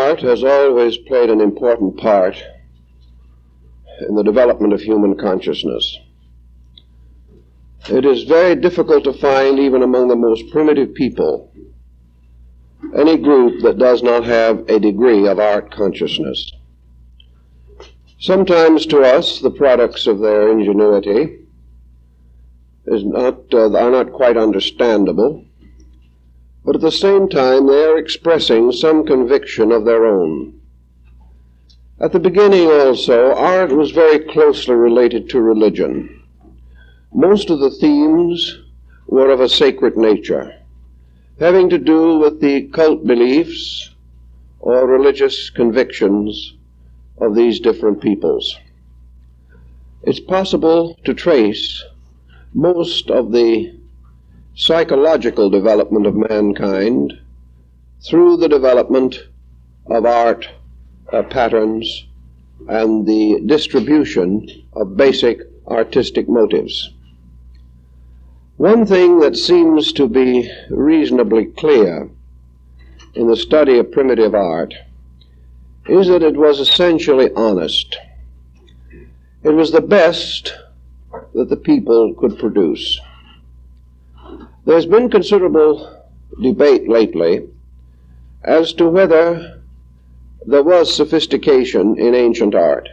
art has always played an important part in the development of human consciousness. It is very difficult to find, even among the most primitive people, any group that does not have a degree of art consciousness. Sometimes to us, the products of their ingenuity are not quite understandable, but at the same time they are expressing some conviction of their own. At the beginning also, art was very closely related to religion. Most of the themes were of a sacred nature, having to do with the cult beliefs or religious convictions of these different peoples. It's possible to trace most of the psychological development of mankind through the development of art patterns and the distribution of basic artistic motives. One thing that seems to be reasonably clear in the study of primitive art is that it was essentially honest. It was the best that the people could produce. There's been considerable debate lately as to whether there was sophistication in ancient art.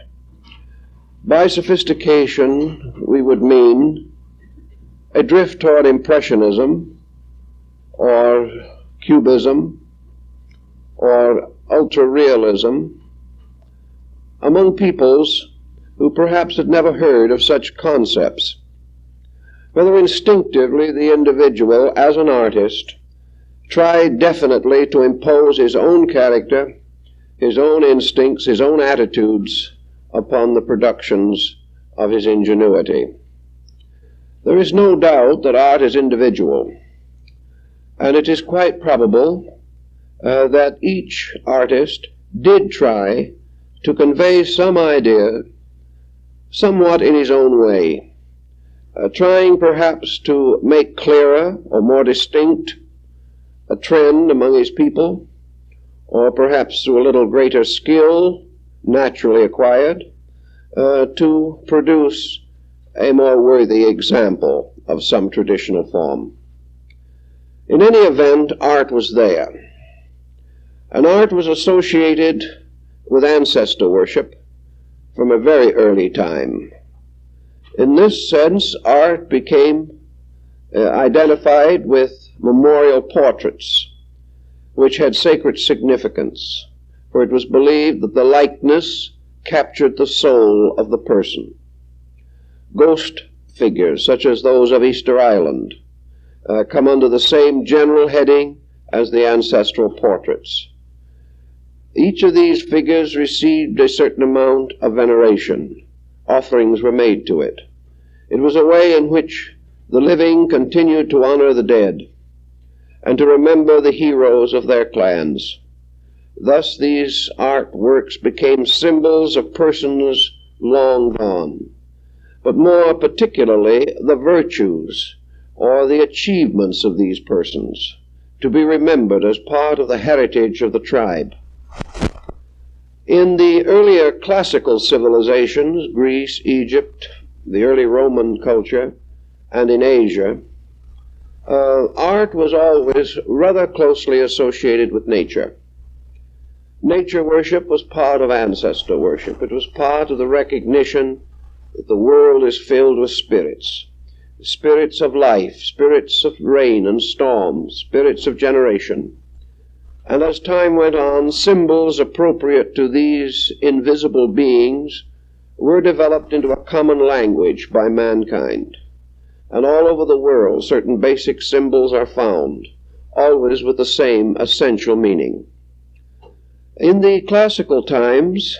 By sophistication, we would mean a drift toward Impressionism or Cubism or ultra-realism among peoples who perhaps had never heard of such concepts. Whether instinctively the individual, as an artist, tried definitely to impose his own character, his own instincts, his own attitudes upon the productions of his ingenuity. There is no doubt that art is individual, and it is quite probable that each artist did try to convey some idea somewhat in his own way, trying perhaps to make clearer or more distinct a trend among his people, or perhaps through a little greater skill, naturally acquired, to produce a more worthy example of some traditional form. In any event, art was there. And art was associated with ancestor worship from a very early time. In this sense, art became identified with memorial portraits, which had sacred significance, for it was believed that the likeness captured the soul of the person. Ghost figures, such as those of Easter Island, come under the same general heading as the ancestral portraits. Each of these figures received a certain amount of veneration. Offerings were made to it. It was a way in which the living continued to honor the dead and to remember the heroes of their clans. Thus these artworks became symbols of persons long gone, but more particularly the virtues or the achievements of these persons, to be remembered as part of the heritage of the tribe. In the earlier classical civilizations, Greece, Egypt, the early Roman culture, and in Asia, art was always rather closely associated with nature. Nature worship was part of ancestor worship. It was part of the recognition that the world is filled with spirits, spirits of life, spirits of rain and storm, spirits of generation. And as time went on, symbols appropriate to these invisible beings were developed into a common language by mankind. And all over the world, certain basic symbols are found, always with the same essential meaning. In the classical times,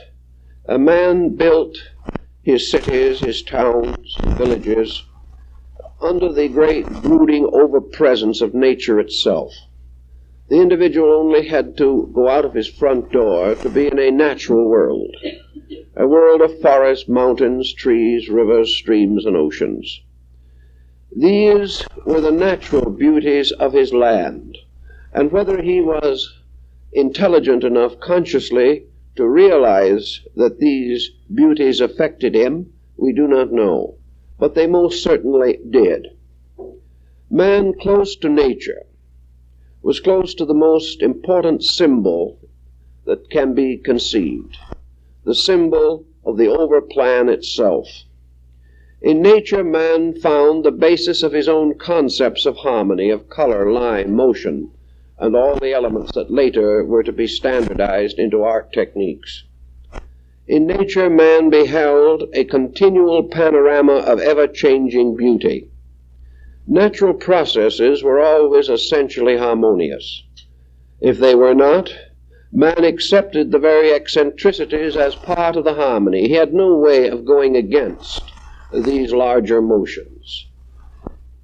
a man built his cities, his towns, villages, under the great brooding overpresence of nature itself. The individual only had to go out of his front door to be in a natural world, a world of forests, mountains, trees, rivers, streams, and oceans. These were the natural beauties of his land, and whether he was intelligent enough consciously to realize that these beauties affected him, we do not know. But they most certainly did. Man, close to nature, was close to the most important symbol that can be conceived, the symbol of the overplan itself. In nature, man found the basis of his own concepts of harmony, of color, line, motion, and all the elements that later were to be standardized into art techniques. In nature, man beheld a continual panorama of ever-changing beauty. Natural processes were always essentially harmonious. If they were not, man accepted the very eccentricities as part of the harmony. He had no way of going against these larger motions.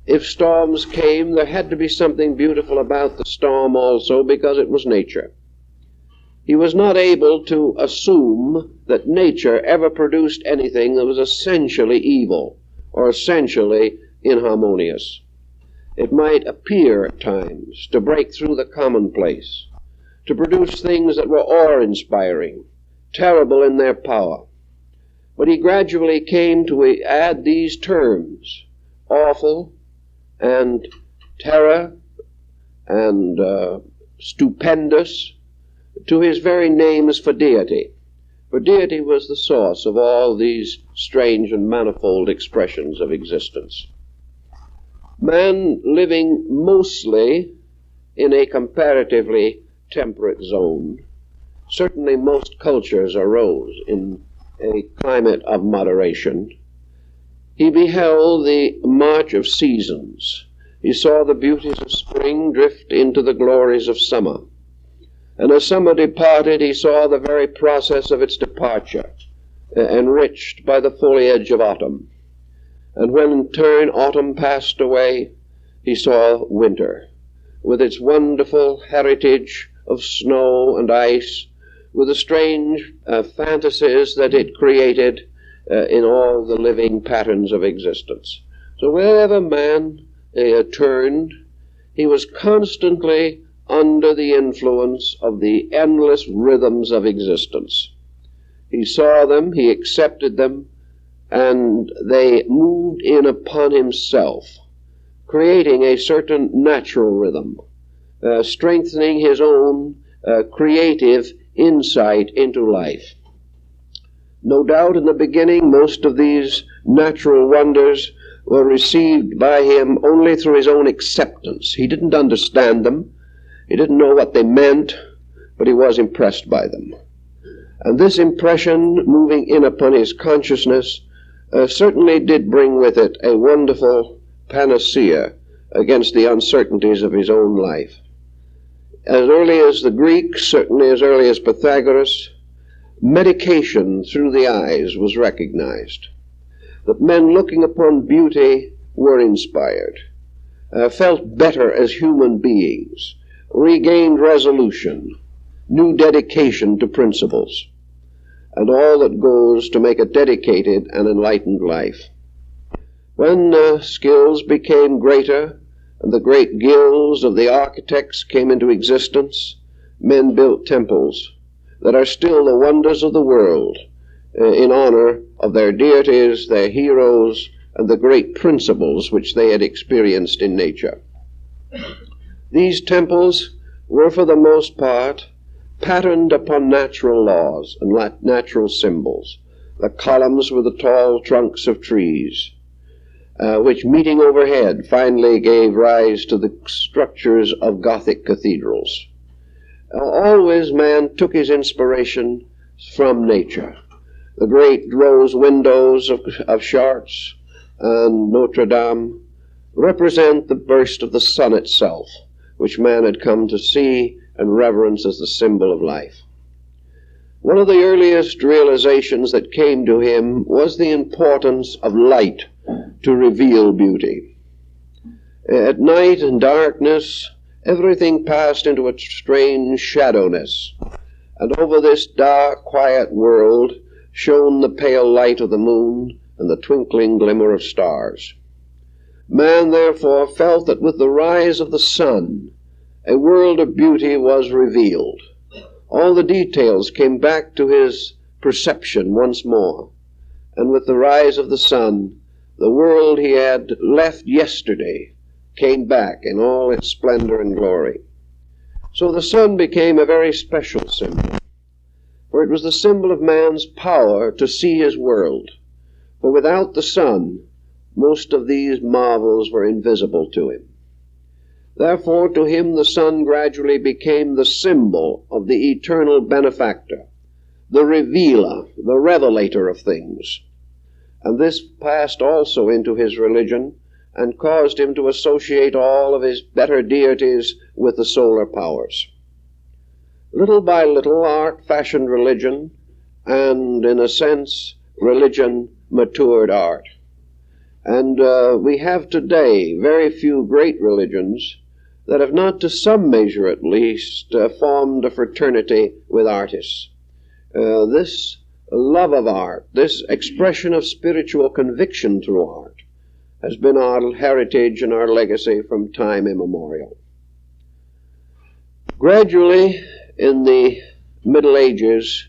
If storms came, there had to be something beautiful about the storm also, because it was nature. He was not able to assume that nature ever produced anything that was essentially evil or essentially inharmonious. It might appear at times to break through the commonplace, to produce things that were awe-inspiring, terrible in their power. But he gradually came to add these terms, awful and terror and stupendous, to his very names for deity. For deity was the source of all these strange and manifold expressions of existence. Man, living mostly in a comparatively temperate zone, certainly most cultures arose in a climate of moderation. He beheld the march of seasons. He saw the beauties of spring drift into the glories of summer. And as summer departed, he saw the very process of its departure, enriched by the foliage of autumn. And when in turn autumn passed away, he saw winter, with its wonderful heritage of snow and ice, with the strange fantasies that it created in all the living patterns of existence. So wherever man turned, he was constantly under the influence of the endless rhythms of existence. He saw them, he accepted them, and they moved in upon himself, creating a certain natural rhythm, strengthening his own creative insight into life. No doubt in the beginning most of these natural wonders were received by him only through his own acceptance. He didn't understand them. He didn't know what they meant, but he was impressed by them. And this impression, moving in upon his consciousness, certainly did bring with it a wonderful panacea against the uncertainties of his own life. As early as the Greeks, certainly as early as Pythagoras, medication through the eyes was recognized. That men looking upon beauty were inspired, felt better as human beings, regained resolution, new dedication to principles, and all that goes to make a dedicated and enlightened life. When skills became greater and the great guilds of the architects came into existence, men built temples that are still the wonders of the world in honor of their deities, their heroes, and the great principles which they had experienced in nature. These temples were for the most part patterned upon natural laws and natural symbols. The columns were the tall trunks of trees, which meeting overhead finally gave rise to the structures of Gothic cathedrals. Always man took his inspiration from nature. The great rose windows of Chartres and Notre Dame represent the burst of the sun itself, which man had come to see and reverence as the symbol of life. One of the earliest realizations that came to him was the importance of light to reveal beauty. At night and darkness, everything passed into a strange shadowness, and over this dark, quiet world shone the pale light of the moon and the twinkling glimmer of stars. Man, therefore, felt that with the rise of the sun, a world of beauty was revealed, All the details came back to his perception once more, and with the rise of the sun, the world he had left yesterday came back in all its splendor and glory. So the sun became a very special symbol, for it was the symbol of man's power to see his world. For without the sun, most of these marvels were invisible to him. Therefore, to him the sun gradually became the symbol of the eternal benefactor, the revealer, the revelator of things. And this passed also into his religion and caused him to associate all of his better deities with the solar powers. Little by little, art fashioned religion, and in a sense, religion matured art. And we have today very few great religions that have not, to some measure at least, formed a fraternity with artists. This love of art, this expression of spiritual conviction through art, has been our heritage and our legacy from time immemorial. Gradually, in the Middle Ages,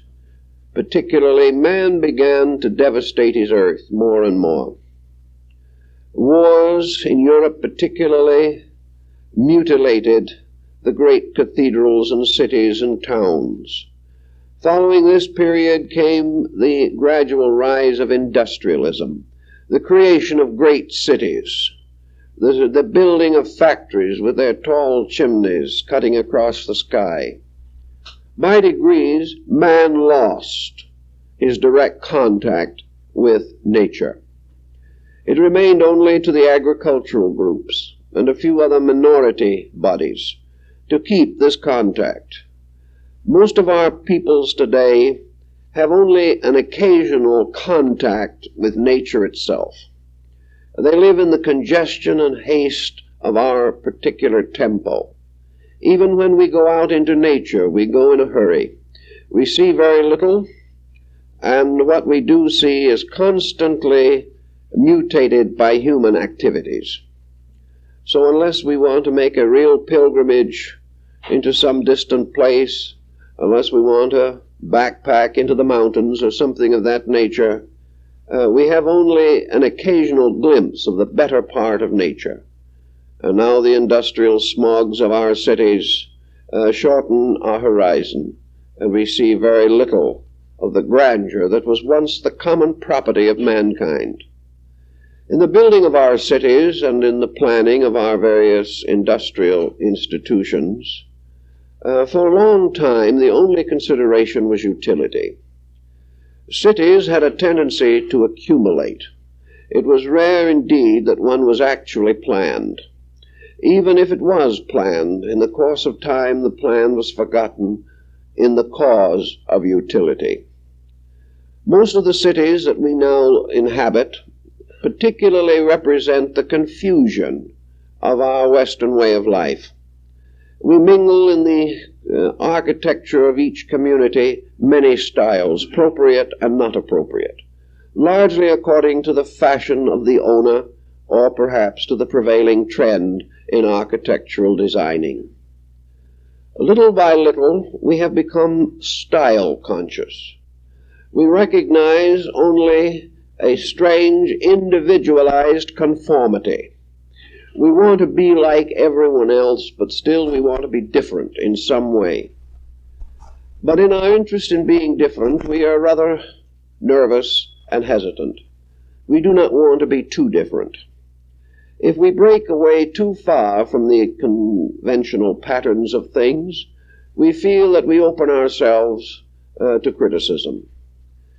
particularly, man began to devastate his earth more and more. Wars in Europe particularly mutilated the great cathedrals and cities and towns. Following this period came the gradual rise of industrialism, the creation of great cities, the building of factories with their tall chimneys cutting across the sky. By degrees, man lost his direct contact with nature. It remained only to the agricultural groups and a few other minority bodies to keep this contact. Most of our peoples today have only an occasional contact with nature itself. They live in the congestion and haste of our particular tempo. Even when we go out into nature, we go in a hurry. We see very little, and what we do see is constantly mutated by human activities. So unless we want to make a real pilgrimage into some distant place, unless we want to backpack into the mountains or something of that nature, we have only an occasional glimpse of the better part of nature. And now the industrial smogs of our cities shorten our horizon, and we see very little of the grandeur that was once the common property of mankind. In the building of our cities and in the planning of our various industrial institutions, for a long time the only consideration was utility. Cities had a tendency to accumulate. It was rare indeed that one was actually planned. Even if it was planned, in the course of time the plan was forgotten in the cause of utility. Most of the cities that we now inhabit particularly represent the confusion of our Western way of life. We mingle in the architecture of each community many styles, appropriate and not appropriate, largely according to the fashion of the owner or perhaps to the prevailing trend in architectural designing. Little by little, we have become style conscious. We recognize only a strange, individualized conformity. We want to be like everyone else, but still we want to be different in some way. But in our interest in being different, we are rather nervous and hesitant. We do not want to be too different. If we break away too far from the conventional patterns of things, we feel that we open ourselves to criticism.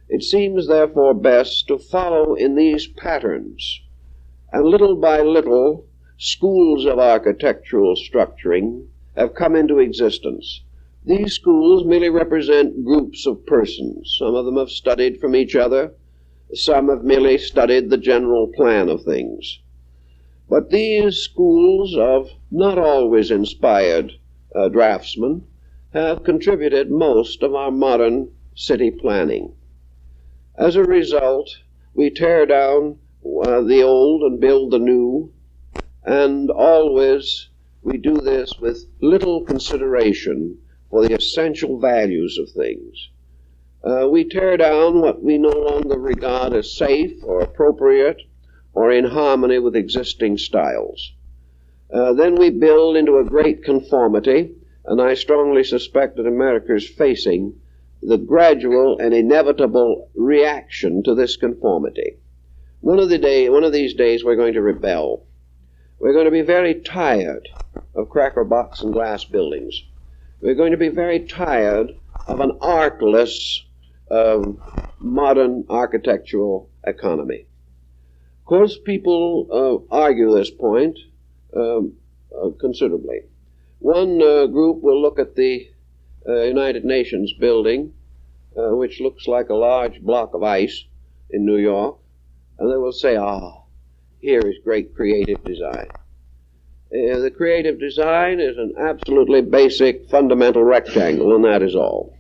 It seems therefore best to follow in these patterns, and little by little schools of architectural structuring have come into existence. These schools merely represent groups of persons. Some of them have studied from each other, some have merely studied the general plan of things. But these schools of not always inspired draftsmen have contributed most of our modern city planning. As a result, we tear down the old and build the new, and always we do this with little consideration for the essential values of things. We tear down what we no longer regard as safe or appropriate or in harmony with existing styles. Then we build into a great conformity, and I strongly suspect that America is facing the gradual and inevitable reaction to this conformity. One of these days we're going to rebel. We're going to be very tired of cracker box and glass buildings. We're going to be very tired of an artless modern architectural economy. Of course, people argue this point considerably. One group will look at the United Nations building, which looks like a large block of ice in New York, and they will say, here is great creative design. The creative design is an absolutely basic, fundamental rectangle, and that is all.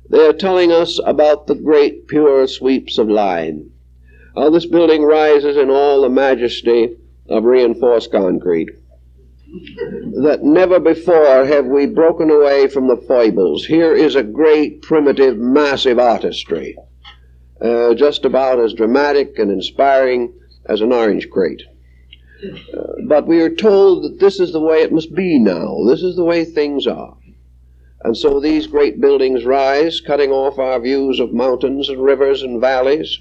They are telling us about the great, pure sweeps of line. How this building rises in all the majesty of reinforced concrete. That never before have we broken away from the foibles. Here is a great, primitive, massive artistry, just about as dramatic and inspiring as an orange crate. But we are told that this is the way it must be now. This is the way things are. And so these great buildings rise, cutting off our views of mountains and rivers and valleys.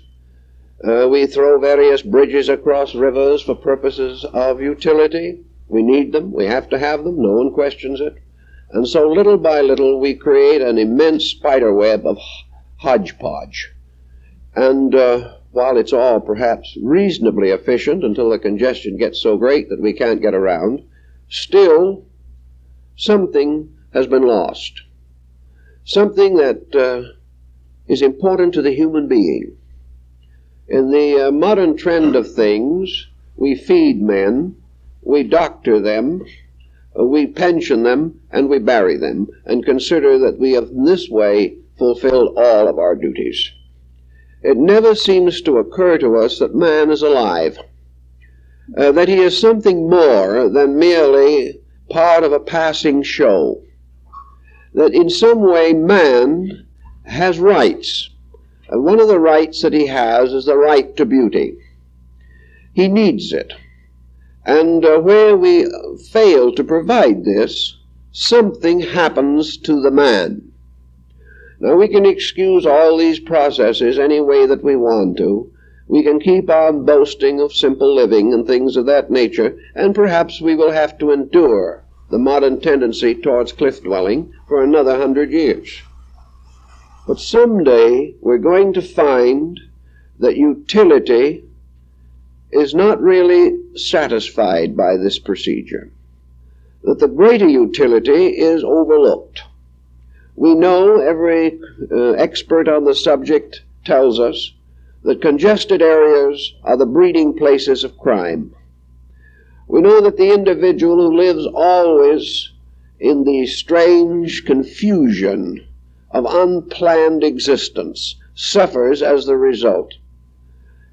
We throw various bridges across rivers for purposes of utility. We need them. We have to have them. No one questions it. And so little by little we create an immense spider web of hodgepodge. And while it's all perhaps reasonably efficient until the congestion gets so great that we can't get around, still something has been lost. Something that is important to the human being. In the modern trend of things, we feed men, we doctor them, we pension them, and we bury them, and consider that we have in this way fulfilled all of our duties. It never seems to occur to us that man is alive, that he is something more than merely part of a passing show, that in some way man has rights, and one of the rights that he has is the right to beauty. He needs it. And where we fail to provide this, something happens to the man. Now we can excuse all these processes any way that we want to. We can keep on boasting of simple living and things of that nature, and perhaps we will have to endure the modern tendency towards cliff dwelling for another 100 years. But someday we're going to find that utility is not really satisfied by this procedure, that the greater utility is overlooked. We know, every expert on the subject tells us, that congested areas are the breeding places of crime. We know that the individual who lives always in the strange confusion of unplanned existence suffers as the result.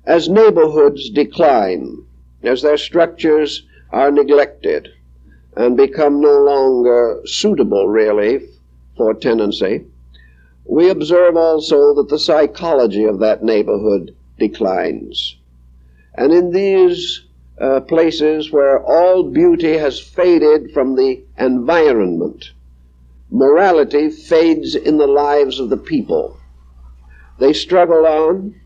As neighborhoods decline, as their structures are neglected and become no longer suitable really for tenancy, we observe also that the psychology of that neighborhood declines. And in these places where all beauty has faded from the environment, morality fades in the lives of the people. They struggle on,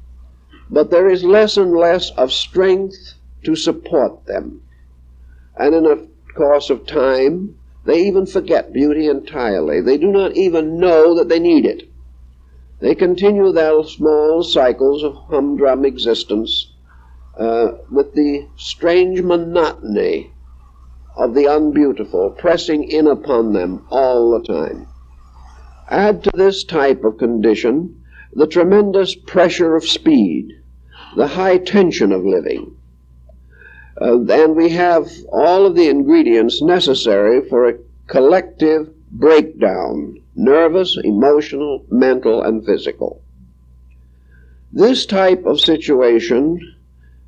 but there is less and less of strength to support them. And in a course of time, they even forget beauty entirely. They do not even know that they need it. They continue their small cycles of humdrum existence with the strange monotony of the unbeautiful pressing in upon them all the time. Add to this type of condition the tremendous pressure of speed, the high tension of living, and we have all of the ingredients necessary for a collective breakdown, nervous, emotional, mental, and physical. This type of situation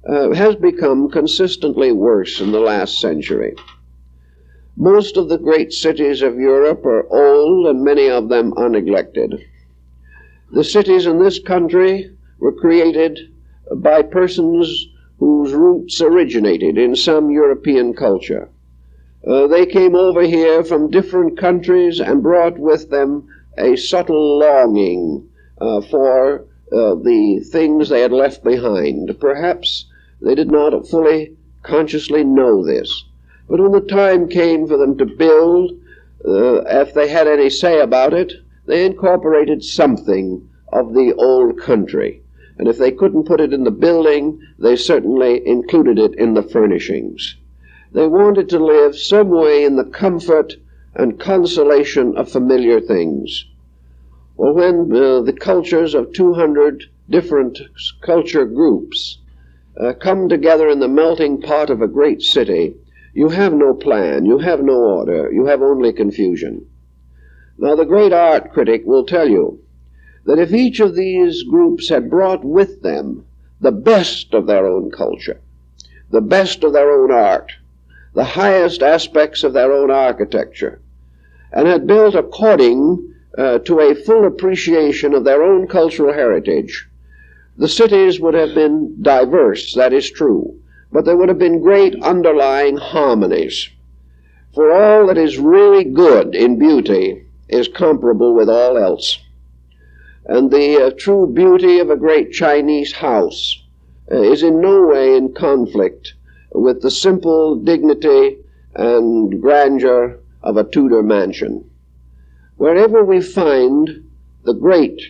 has become consistently worse in the last century. Most of the great cities of Europe are old and many of them are neglected. The cities in this country were created by persons whose roots originated in some European culture. They came over here from different countries and brought with them a subtle longing for the things they had left behind. Perhaps they did not fully consciously know this. But when the time came for them to build, if they had any say about it, they incorporated something of the old country. And if they couldn't put it in the building, they certainly included it in the furnishings. They wanted to live some way in the comfort and consolation of familiar things. Well, when the cultures of 200 different culture groups come together in the melting pot of a great city, you have no plan, you have no order, you have only confusion. Now, the great art critic will tell you that if each of these groups had brought with them the best of their own culture, the best of their own art, the highest aspects of their own architecture, and had built according to a full appreciation of their own cultural heritage, the cities would have been diverse, that is true, but there would have been great underlying harmonies. For all that is really good in beauty is comparable with all else. And the true beauty of a great Chinese house is in no way in conflict with the simple dignity and grandeur of a Tudor mansion. Wherever we find the great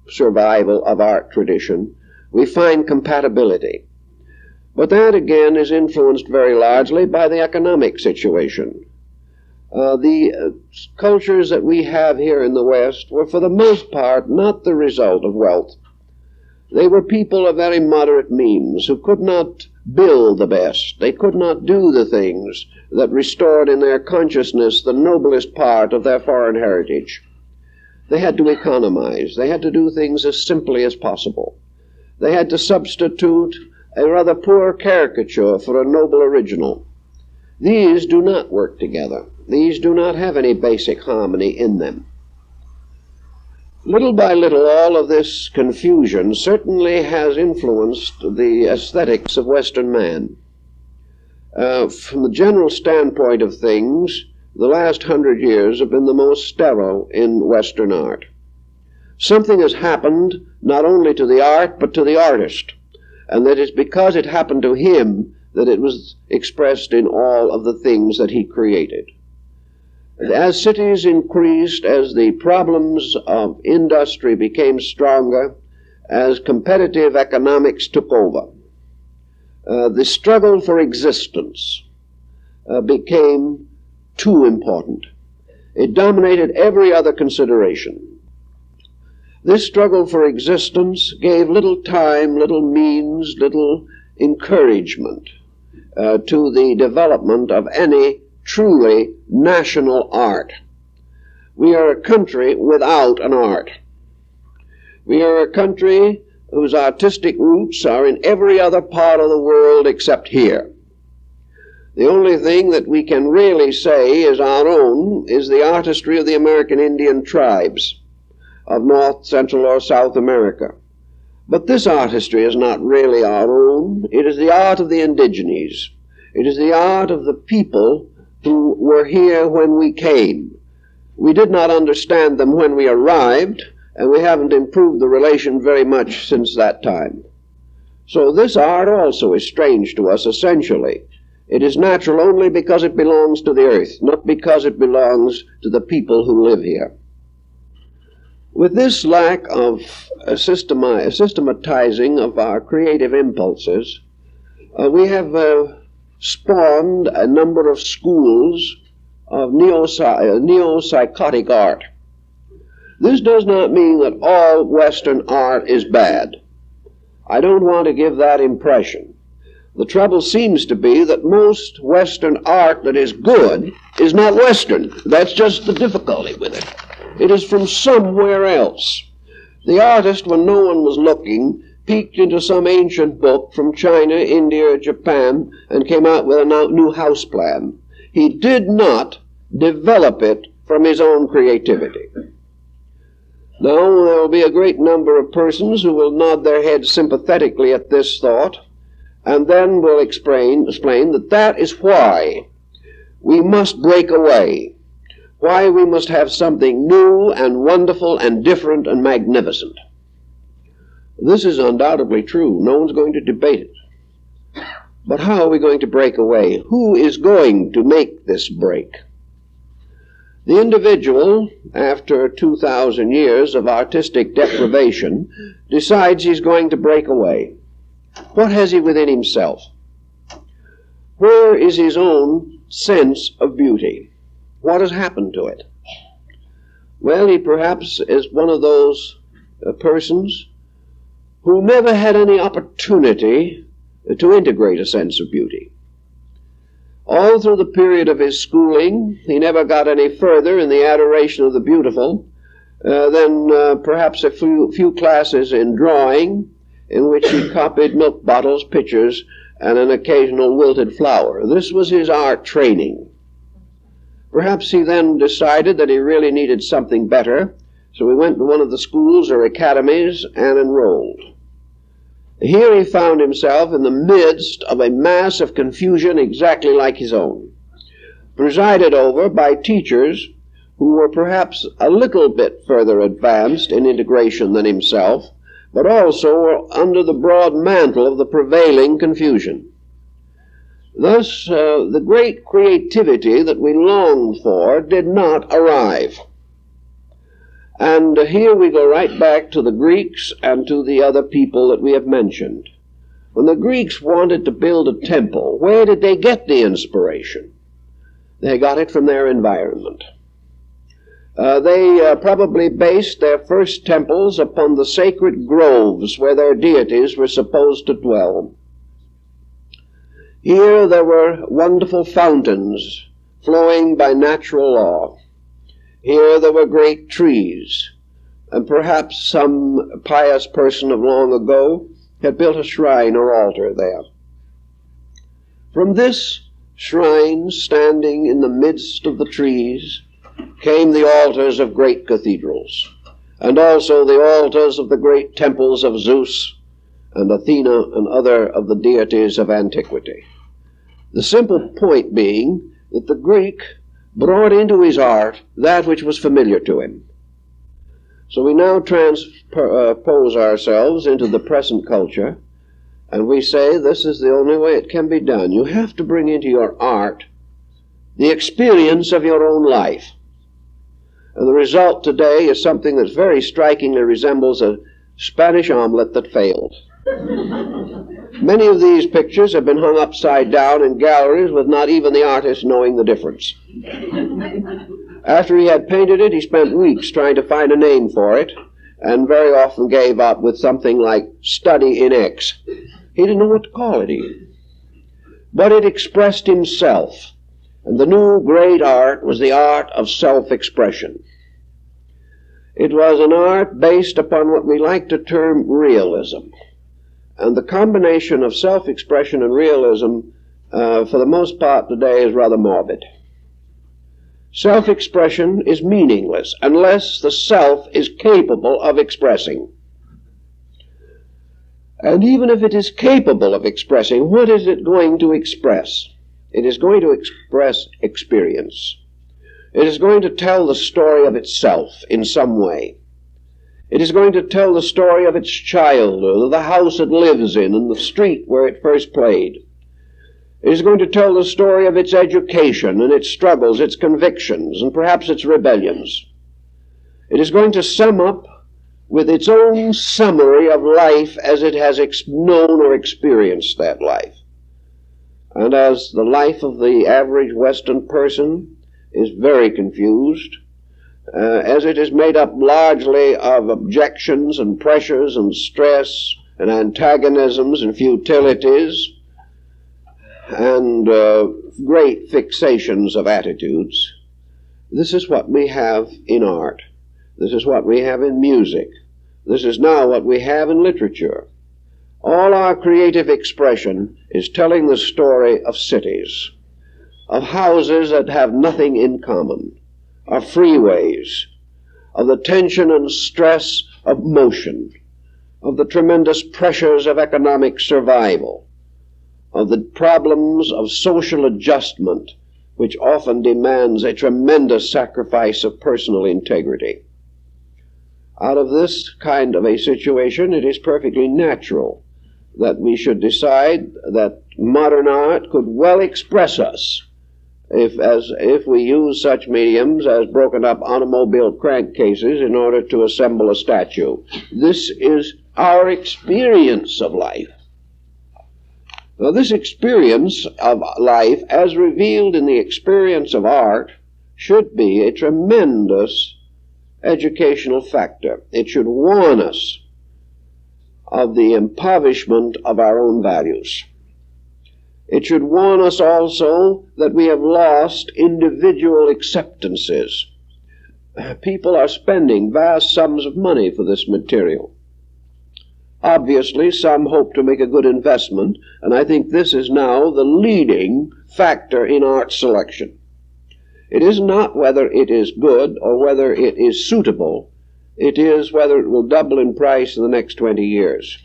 survival of art tradition, we find compatibility. But that, again, is influenced very largely by the economic situation. The cultures that we have here in the West were, for the most part, not the result of wealth. They were people of very moderate means who could not build the best. They could not do the things that restored in their consciousness the noblest part of their foreign heritage. They had to economize. They had to do things as simply as possible. They had to substitute a rather poor caricature for a noble original. These do not work together. These do not have any basic harmony in them. Little by little, all of this confusion certainly has influenced the aesthetics of Western man. From the general standpoint of things, the last 100 years have been the most sterile in Western art. Something has happened not only to the art, but to the artist. And that is because it happened to him that it was expressed in all of the things that he created. As cities increased, as the problems of industry became stronger, as competitive economics took over, the struggle for existence became too important. It dominated every other consideration. This struggle for existence gave little time, little means, little encouragement to the development of any truly national art. We are a country without an art. We are a country whose artistic roots are in every other part of the world except here. The only thing that we can really say is our own is the artistry of the American Indian tribes of North, Central, or South America. But this artistry is not really our own. It is the art of the indigenes. It is the art of the people who were here when we came. We did not understand them when we arrived, and we haven't improved the relation very much since that time. So this art also is strange to us essentially. It is natural only because it belongs to the earth, not because it belongs to the people who live here. With this lack of systematizing of our creative impulses, we have spawned a number of schools of neo-psychotic art. This does not mean that all Western art is bad. I don't want to give that impression. The trouble seems to be that most Western art that is good is not Western. That's just the difficulty with it. It is from somewhere else. The artist, when no one was looking, peeked into some ancient book from China, India, or Japan, and came out with a new house plan. He did not develop it from his own creativity. Now, there will be a great number of persons who will nod their heads sympathetically at this thought, and then will explain that is why we must break away, why we must have something new and wonderful and different and magnificent. This is undoubtedly true. No one's going to debate it. But how are we going to break away? Who is going to make this break? The individual, after 2,000 years of artistic deprivation, decides he's going to break away. What has he within himself? Where is his own sense of beauty? What has happened to it? Well, he perhaps is one of those persons who never had any opportunity to integrate a sense of beauty. All through the period of his schooling, he never got any further in the adoration of the beautiful than perhaps a few classes in drawing, in which he copied milk bottles, pictures, and an occasional wilted flower. This was his art training. Perhaps he then decided that he really needed something better, so he went to one of the schools or academies and enrolled. Here he found himself in the midst of a mass of confusion exactly like his own, presided over by teachers who were perhaps a little bit further advanced in integration than himself, but also were under the broad mantle of the prevailing confusion. Thus, the great creativity that we longed for did not arrive. And here we go right back to the Greeks and to the other people that we have mentioned. When the Greeks wanted to build a temple, where did they get the inspiration? They got it from their environment. They probably based their first temples upon the sacred groves where their deities were supposed to dwell. Here there were wonderful fountains flowing by natural law. Here there were great trees, and perhaps some pious person of long ago had built a shrine or altar there. From this shrine, standing in the midst of the trees, came the altars of great cathedrals, and also the altars of the great temples of Zeus and Athena and other of the deities of antiquity. The simple point being that the Greek brought into his art that which was familiar to him. So we now transpose ourselves into the present culture, and we say this is the only way it can be done. You have to bring into your art the experience of your own life. And the result today is something that very strikingly resembles a Spanish omelet that failed. Many of these pictures have been hung upside down in galleries with not even the artist knowing the difference. After he had painted it, he spent weeks trying to find a name for it, and very often gave up with something like study in X. He didn't know what to call it even. But it expressed himself, and the new great art was the art of self-expression. It was an art based upon what we like to term realism. And the combination of self-expression and realism, for the most part today, is rather morbid. Self-expression is meaningless unless the self is capable of expressing. And even if it is capable of expressing, what is it going to express? It is going to express experience. It is going to tell the story of itself in some way. It is going to tell the story of its childhood, of the house it lives in, and the street where it first played. It is going to tell the story of its education and its struggles, its convictions, and perhaps its rebellions. It is going to sum up with its own summary of life as it has known or experienced that life. And as the life of the average Western person is very confused, as it is made up largely of objections and pressures and stress and antagonisms and futilities and great fixations of attitudes, this is what we have in art. This is what we have in music. This is now what we have in literature. All our creative expression is telling the story of cities, of houses that have nothing in common, of freeways, of the tension and stress of motion, of the tremendous pressures of economic survival, of the problems of social adjustment, which often demands a tremendous sacrifice of personal integrity. Out of this kind of a situation, it is perfectly natural that we should decide that modern art could well express us if we use such mediums as broken up automobile crankcases in order to assemble a statue. This is our experience of life. Now, this experience of life, as revealed in the experience of art, should be a tremendous educational factor. It should warn us of the impoverishment of our own values. It should warn us also that we have lost individual acceptances. People are spending vast sums of money for this material. Obviously, some hope to make a good investment, and I think this is now the leading factor in art selection. It is not whether it is good or whether it is suitable. It is whether it will double in price in the next 20 years.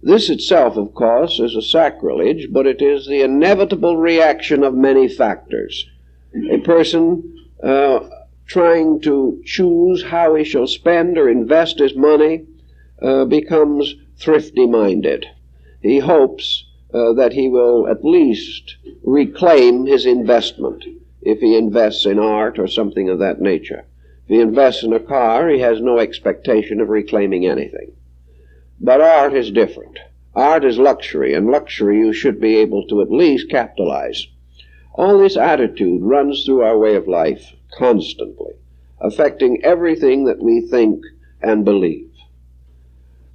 This itself, of course, is a sacrilege, but it is the inevitable reaction of many factors. A person trying to choose how he shall spend or invest his money becomes thrifty-minded. He hopes that he will at least reclaim his investment if he invests in art or something of that nature. If he invests in a car, he has no expectation of reclaiming anything. But art is different. Art is luxury, and luxury you should be able to at least capitalize. All this attitude runs through our way of life constantly, affecting everything that we think and believe.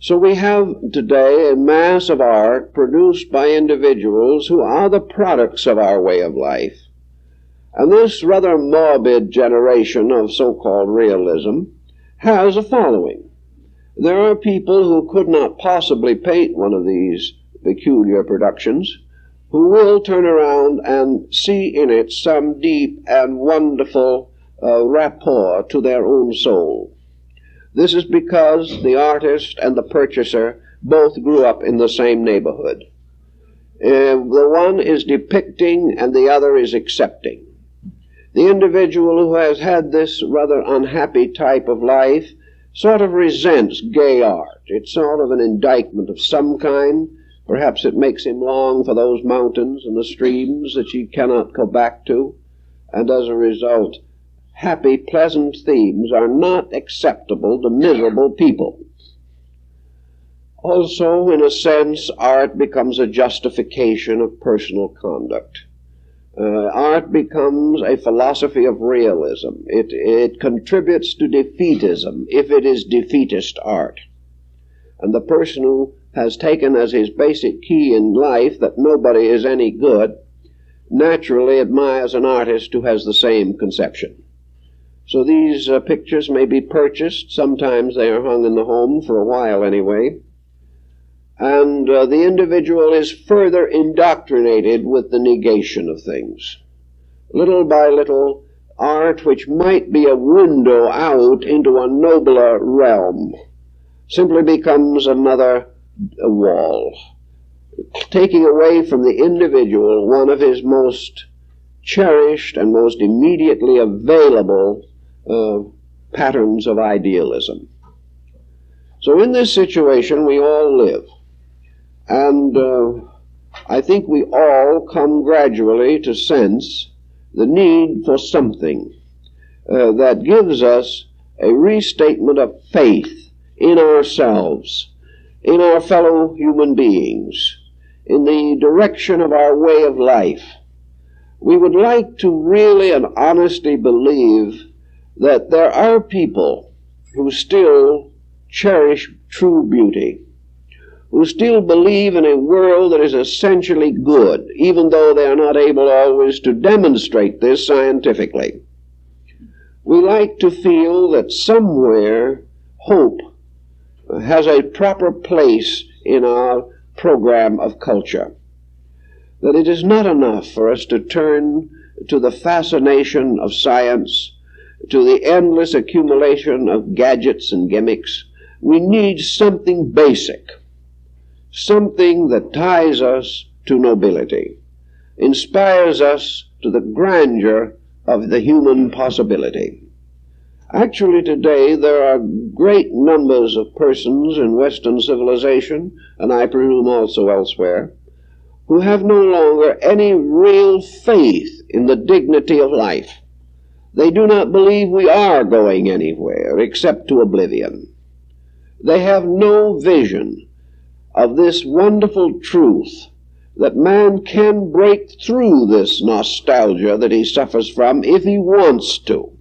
So we have today a mass of art produced by individuals who are the products of our way of life. And this rather morbid generation of so-called realism has a following. There are people who could not possibly paint one of these peculiar productions, who will turn around and see in it some deep and wonderful rapport to their own soul. This is because the artist and the purchaser both grew up in the same neighborhood. The one is depicting and the other is accepting. The individual who has had this rather unhappy type of life sort of resents gay art. It's sort of an indictment of some kind. Perhaps it makes him long for those mountains and the streams that he cannot go back to, and as a result, happy, pleasant themes are not acceptable to miserable people. Also, in a sense, art becomes a justification of personal conduct. Art becomes a philosophy of realism. It contributes to defeatism if it is defeatist art. And the person who has taken as his basic key in life that nobody is any good naturally admires an artist who has the same conception. So these pictures may be purchased. Sometimes they are hung in the home for a while anyway. And the individual is further indoctrinated with the negation of things. Little by little, art which might be a window out into a nobler realm simply becomes another wall, taking away from the individual one of his most cherished and most immediately available patterns of idealism. So in this situation we all live. And I think we all come gradually to sense the need for something that gives us a restatement of faith in ourselves, in our fellow human beings, in the direction of our way of life. We would like to really and honestly believe that there are people who still cherish true beauty, who still believe in a world that is essentially good, even though they are not able always to demonstrate this scientifically. We like to feel that somewhere hope has a proper place in our program of culture. that it is not enough for us to turn to the fascination of science, to the endless accumulation of gadgets and gimmicks. We need something basic, something that ties us to nobility, inspires us to the grandeur of the human possibility. Actually, today there are great numbers of persons in Western civilization, and I presume also elsewhere, who have no longer any real faith in the dignity of life. They do not believe we are going anywhere except to oblivion. They have no vision of this wonderful truth that man can break through this nostalgia that he suffers from if he wants to.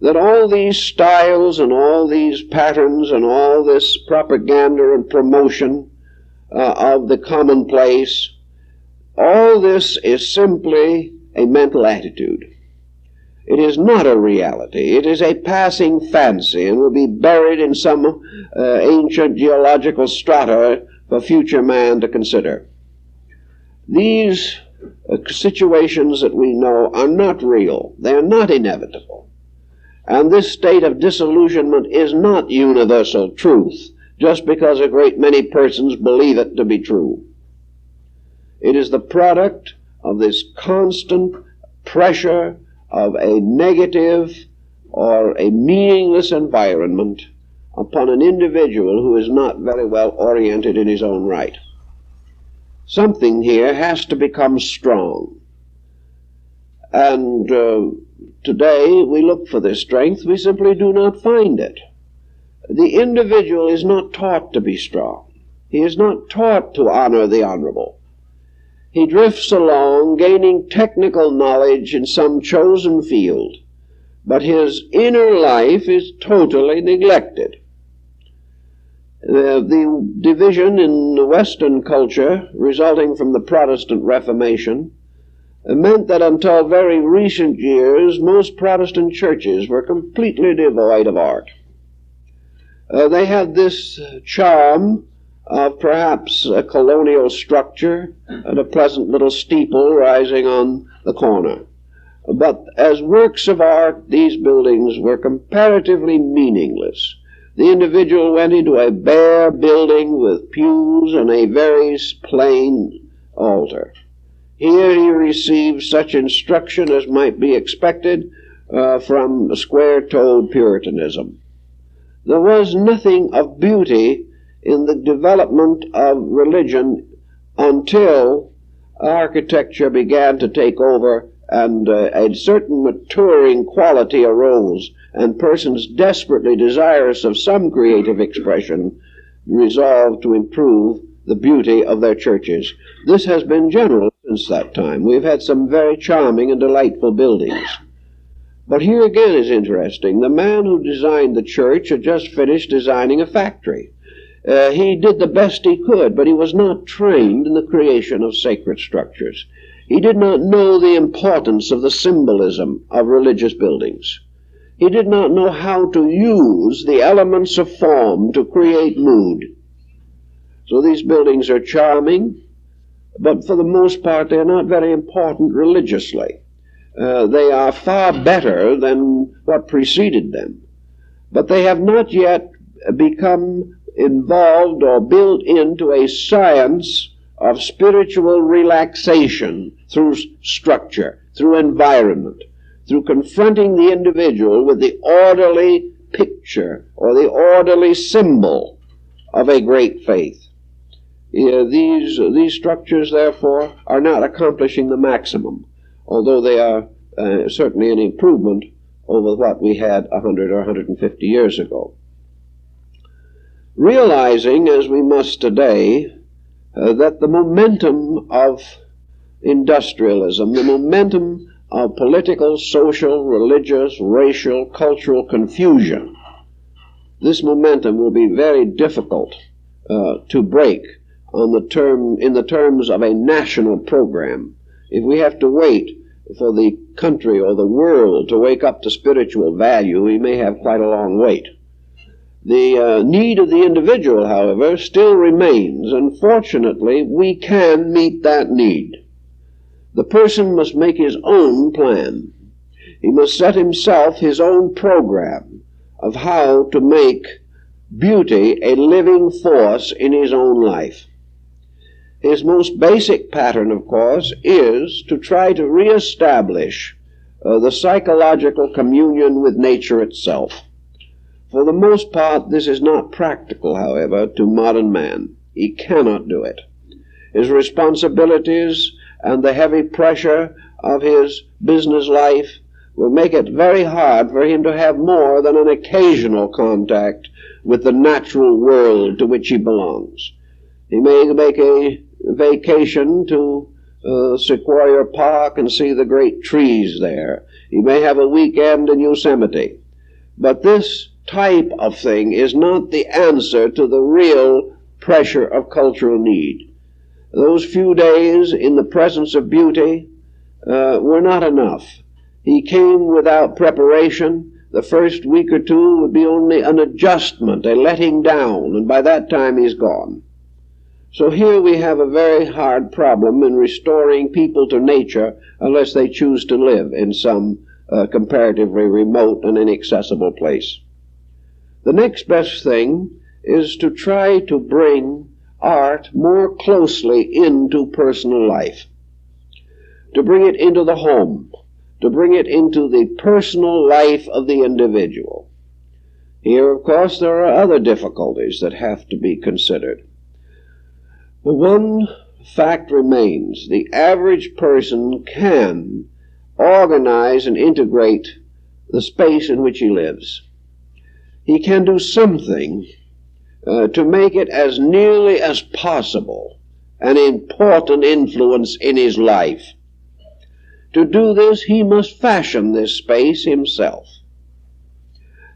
That all these styles and all these patterns and all this propaganda and promotion of the commonplace, all this is simply a mental attitude. It is not a reality. It is a passing fancy and will be buried in some ancient geological strata for future man to consider. These situations that we know are not real. They are not inevitable. And this state of disillusionment is not universal truth, just because a great many persons believe it to be true. It is the product of this constant pressure of a negative or a meaningless environment upon an individual who is not very well oriented in his own right. Something here has to become strong. And today we look for this strength, we simply do not find it. The individual is not taught to be strong. He is not taught to honor the honorable. He drifts along, gaining technical knowledge in some chosen field, but his inner life is totally neglected. The division in the Western culture resulting from the Protestant Reformation meant that until very recent years, most Protestant churches were completely devoid of art. They had this charm of perhaps a colonial structure and a pleasant little steeple rising on the corner. But as works of art, these buildings were comparatively meaningless. The individual went into a bare building with pews and a very plain altar. Here he received such instruction as might be expected from square-toed Puritanism. There was nothing of beauty in the development of religion until architecture began to take over and a certain maturing quality arose, and persons desperately desirous of some creative expression resolved to improve the beauty of their churches. This has been general since that time. We've had some very charming and delightful buildings. But here again is interesting. The man who designed the church had just finished designing a factory. He did the best he could, but he was not trained in the creation of sacred structures. He did not know the importance of the symbolism of religious buildings. He did not know how to use the elements of form to create mood. So these buildings are charming, but for the most part they are not very important religiously. They are far better than what preceded them, but they have not yet become involved or built into a science of spiritual relaxation through structure, through environment, through confronting the individual with the orderly picture or the orderly symbol of a great faith. These structures, therefore, are not accomplishing the maximum, although they are certainly an improvement over what we had 100 or 150 years ago. Realizing, as we must today, that the momentum of industrialism, the momentum of political, social, religious, racial, cultural confusion, this momentum will be very difficult to break in the terms of a national program. If we have to wait for the country or the world to wake up to spiritual value, we may have quite a long wait. The need of the individual, however, still remains, and fortunately we can meet that need. The person must make his own plan. He must set himself his own program of how to make beauty a living force in his own life. His most basic pattern, of course, is to try to reestablish the psychological communion with nature itself. For the most part, this is not practical, however, to modern man. He cannot do it. His responsibilities and the heavy pressure of his business life will make it very hard for him to have more than an occasional contact with the natural world to which he belongs. He may make a vacation to Sequoia Park and see the great trees there. He may have a weekend in Yosemite. But this type of thing is not the answer to the real pressure of cultural need. Those few days in the presence of beauty were not enough. He came without preparation. The first week or two would be only an adjustment, a letting down, and by that time he's gone. So here we have a very hard problem in restoring people to nature unless they choose to live in some comparatively remote and inaccessible place. The next best thing is to try to bring art more closely into personal life, to bring it into the home, to bring it into the personal life of the individual. Here, of course, there are other difficulties that have to be considered. The one fact remains: the average person can organize and integrate the space in which he lives. He can do something to make it as nearly as possible an important influence in his life. To do this, he must fashion this space himself.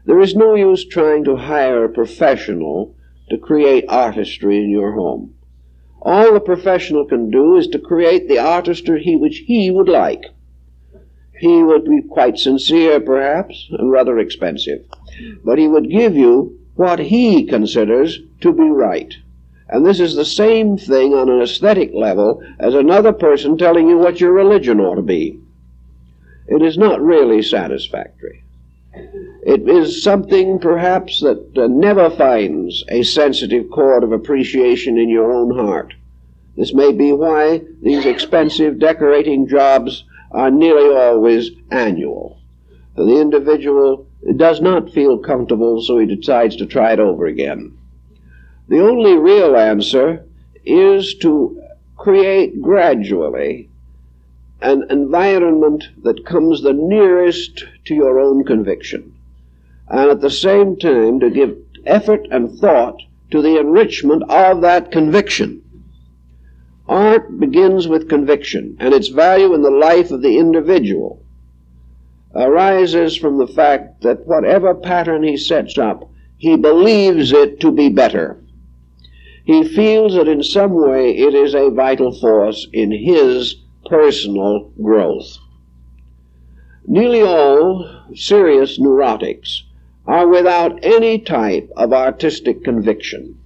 There is no use trying to hire a professional to create artistry in your home. All the professional can do is to create the artistry which he would like. He would be quite sincere, perhaps, and rather expensive, but he would give you what he considers to be right. And this is the same thing on an aesthetic level as another person telling you what your religion ought to be. It is not really satisfactory. It is something, perhaps, that never finds a sensitive chord of appreciation in your own heart. This may be why these expensive decorating jobs are nearly always annual. The individual does not feel comfortable, so he decides to try it over again. The only real answer is to create gradually an environment that comes the nearest to your own conviction, and at the same time to give effort and thought to the enrichment of that conviction. Art begins with conviction, and its value in the life of the individual arises from the fact that whatever pattern he sets up, he believes it to be better. He feels that in some way it is a vital force in his personal growth. Nearly all serious neurotics are without any type of artistic conviction.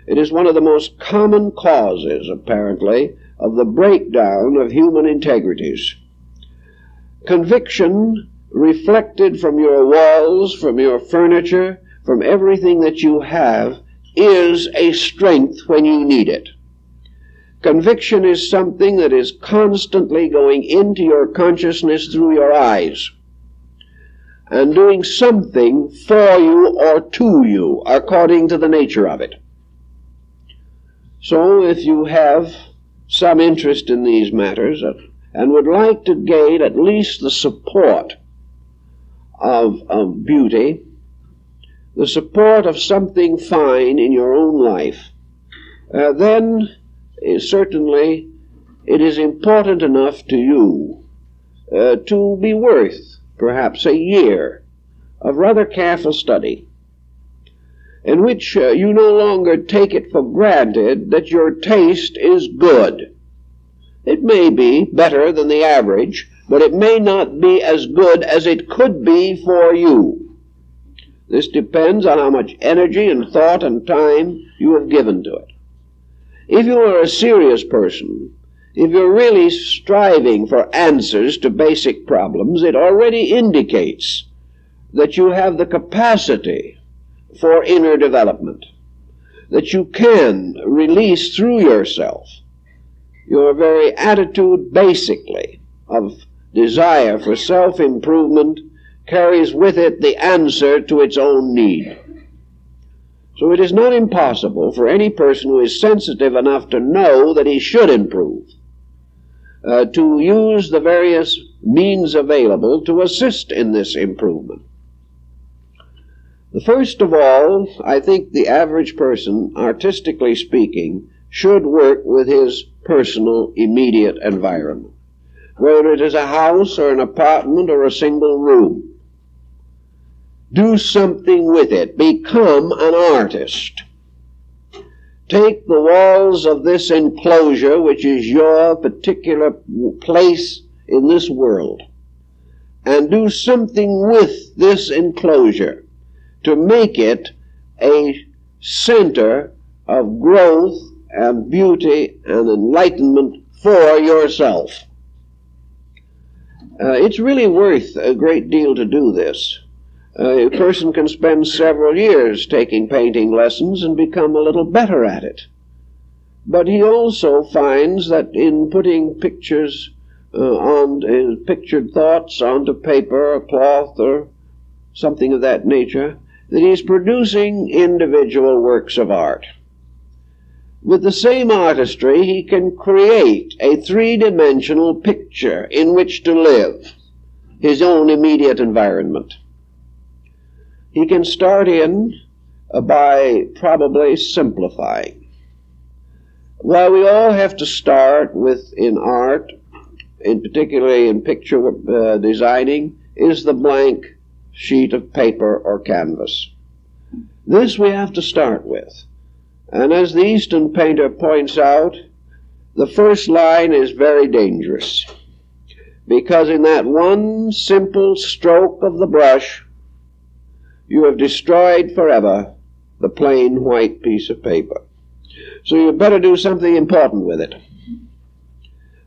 It is one of the most common causes, apparently, of the breakdown of human integrities. Conviction reflected from your walls, from your furniture, from everything that you have, is a strength when you need it. Conviction is something that is constantly going into your consciousness through your eyes and doing something for you or to you according to the nature of it. So if you have some interest in these matters and would like to gain at least the support of beauty, the support of something fine in your own life, then certainly it is important enough to you to be worth perhaps a year of rather careful study, in which you no longer take it for granted that your taste is good. It may be better than the average, but it may not be as good as it could be for you. This depends on how much energy and thought and time you have given to it. If you are a serious person, if you're really striving for answers to basic problems, it already indicates that you have the capacity for inner development, that you can release through yourself your very attitude, basically, of desire for self-improvement carries with it the answer to its own need. So it is not impossible for any person who is sensitive enough to know that he should improve, to use the various means available to assist in this improvement. First of all, I think the average person, artistically speaking, should work with his personal immediate environment, whether it is a house or an apartment or a single room. Do something with it. Become an artist. Take the walls of this enclosure, which is your particular place in this world, and do something with this enclosure to make it a center of growth and beauty and enlightenment for yourself. It's really worth a great deal to do this. A person can spend several years taking painting lessons and become a little better at it. But he also finds that in putting pictures pictured thoughts onto paper or cloth or something of that nature, that he's producing individual works of art. With the same artistry, he can create a three-dimensional picture in which to live his own immediate environment. He can start in by probably simplifying. While we all have to start with, in art, particularly in picture designing, is the blank sheet of paper or canvas. This we have to start with. And as the Eastern painter points out, the first line is very dangerous, because in that one simple stroke of the brush, you have destroyed forever the plain white piece of paper. So you better do something important with it,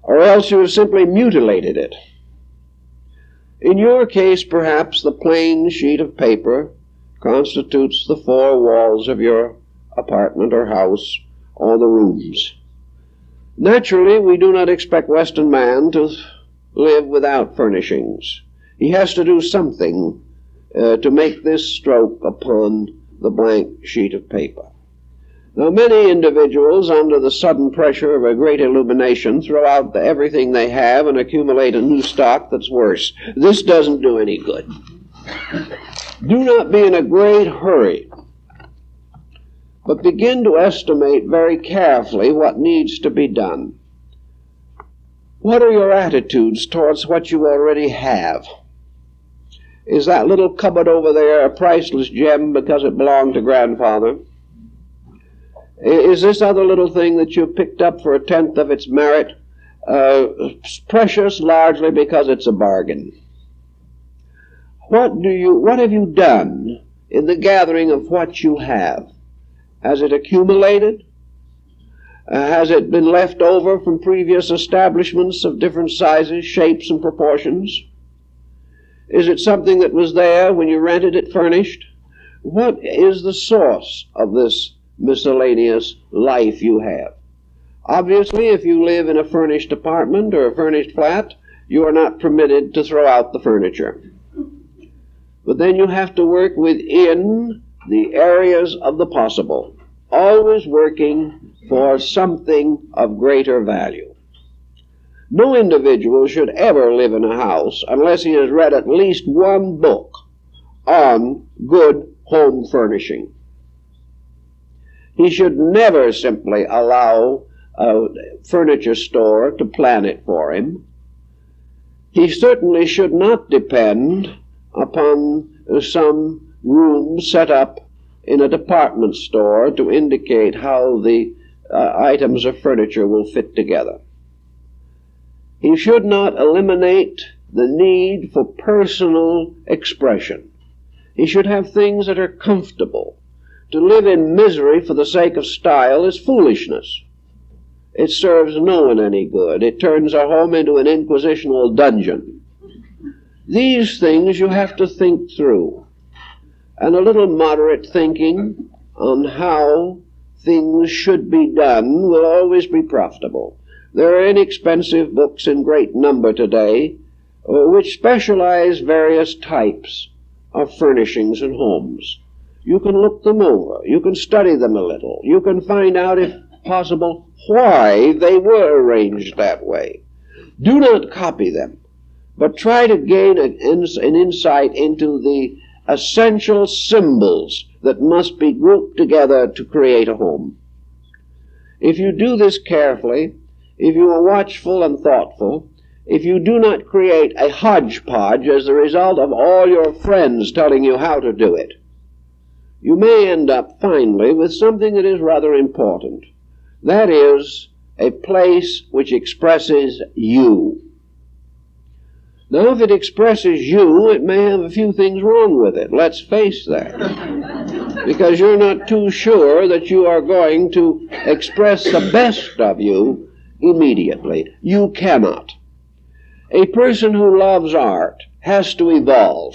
or else you have simply mutilated it. In your case, perhaps the plain sheet of paper constitutes the four walls of your apartment or house or the rooms. Naturally, we do not expect Western man to live without furnishings. He has to do something to make this stroke upon the blank sheet of paper. Now, many individuals, under the sudden pressure of a great illumination, throw out everything they have and accumulate a new stock that's worse. This doesn't do any good. Do not be in a great hurry, but begin to estimate very carefully what needs to be done. What are your attitudes towards what you already have? Is that little cupboard over there a priceless gem because it belonged to grandfather? Is this other little thing that you picked up for a tenth of its merit precious largely because it's a bargain? What have you done in the gathering of what you have? Has it accumulated? Has it been left over from previous establishments of different sizes, shapes, and proportions? Is it something that was there when you rented it furnished? What is the source of this miscellaneous life you have? Obviously, if you live in a furnished apartment or a furnished flat, you are not permitted to throw out the furniture. But then you have to work within the areas of the possible, always working for something of greater value. No individual should ever live in a house unless he has read at least one book on good home furnishing. He should never simply allow a furniture store to plan it for him. He certainly should not depend upon some room set up in a department store to indicate how the items of furniture will fit together. He should not eliminate the need for personal expression. He should have things that are comfortable. To live in misery for the sake of style is foolishness. It serves no one any good. It turns a home into an inquisitional dungeon. These things you have to think through. And a little moderate thinking on how things should be done will always be profitable. There are inexpensive books in great number today which specialize various types of furnishings and homes. You can look them over. You can study them a little. You can find out, if possible, why they were arranged that way. Do not copy them, but try to gain an insight into the essential symbols that must be grouped together to create a home. If you do this carefully, if you are watchful and thoughtful, if you do not create a hodgepodge as the result of all your friends telling you how to do it, you may end up finally with something that is rather important. That is, a place which expresses you. Now, if it expresses you, it may have a few things wrong with it. Let's face that. Because you're not too sure that you are going to express the best of you immediately. You cannot. A person who loves art has to evolve.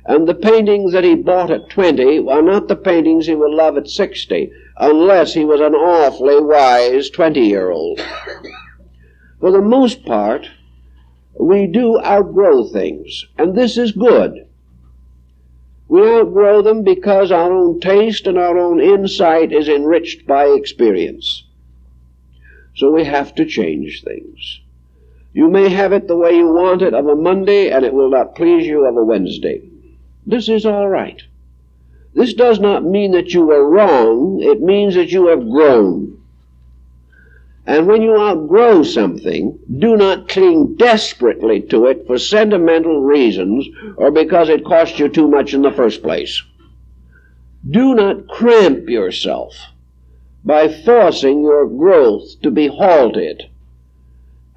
And the paintings that he bought at 20 are not the paintings he will love at 60, unless he was an awfully wise 20-year-old. For the most part, we do outgrow things, and this is good. We outgrow them because our own taste and our own insight is enriched by experience. So we have to change things. You may have it the way you want it of a Monday, and it will not please you of a Wednesday. This is all right. This does not mean that you were wrong. It means that you have grown. And when you outgrow something, do not cling desperately to it for sentimental reasons or because it cost you too much in the first place. Do not cramp yourself by forcing your growth to be halted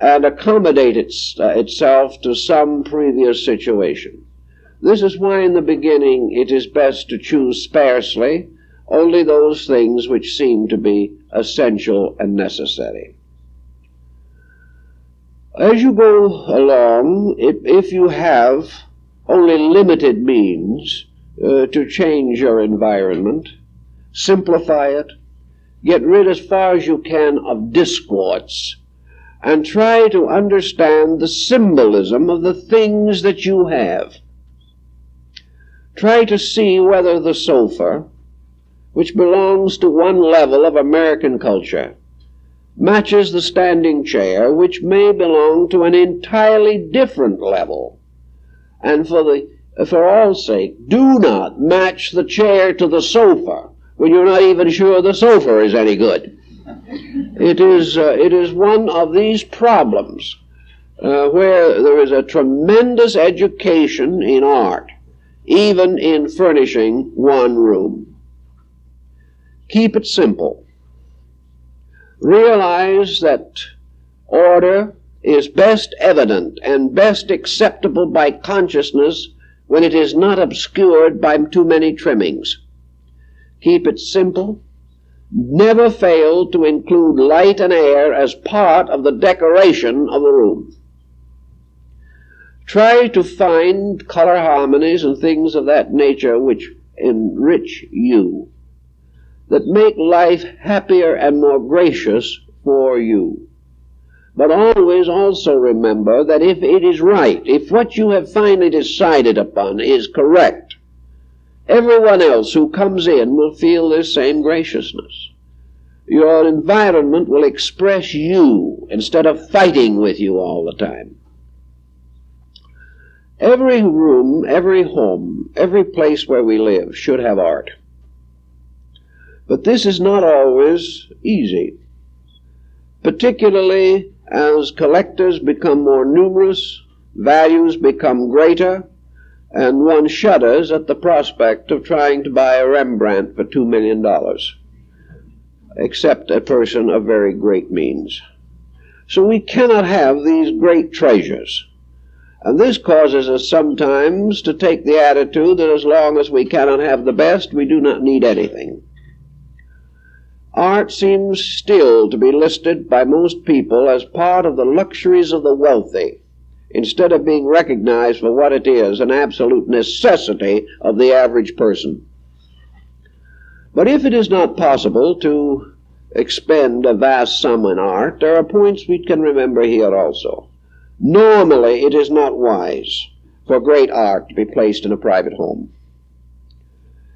and accommodate itself to some previous situation. This is why in the beginning it is best to choose sparsely only those things which seem to be essential and necessary. As you go along, if you have only limited means to change your environment, simplify it, get rid as far as you can of discords, and try to understand the symbolism of the things that you have. Try to see whether the sofa, which belongs to one level of American culture, matches the standing chair, which may belong to an entirely different level. And for all sake, do not match the chair to the sofa when you're not even sure the sofa is any good. It is one of these problems where there is a tremendous education in art, even in furnishing one room. Keep it simple. Realize that order is best evident and best acceptable by consciousness when it is not obscured by too many trimmings. Keep it simple. Never fail to include light and air as part of the decoration of the room. Try to find color harmonies and things of that nature which enrich you, that make life happier and more gracious for you. But always also remember that if it is right, if what you have finally decided upon is correct, everyone else who comes in will feel this same graciousness. Your environment will express you instead of fighting with you all the time. Every room, every home, every place where we live should have art. But this is not always easy, particularly as collectors become more numerous, values become greater, and one shudders at the prospect of trying to buy a Rembrandt for $2 million, except a person of very great means. So we cannot have these great treasures. And this causes us sometimes to take the attitude that as long as we cannot have the best, we do not need anything. Art seems still to be listed by most people as part of the luxuries of the wealthy, instead of being recognized for what it is, an absolute necessity of the average person. But if it is not possible to expend a vast sum in art, there are points we can remember here also. Normally, it is not wise for great art to be placed in a private home.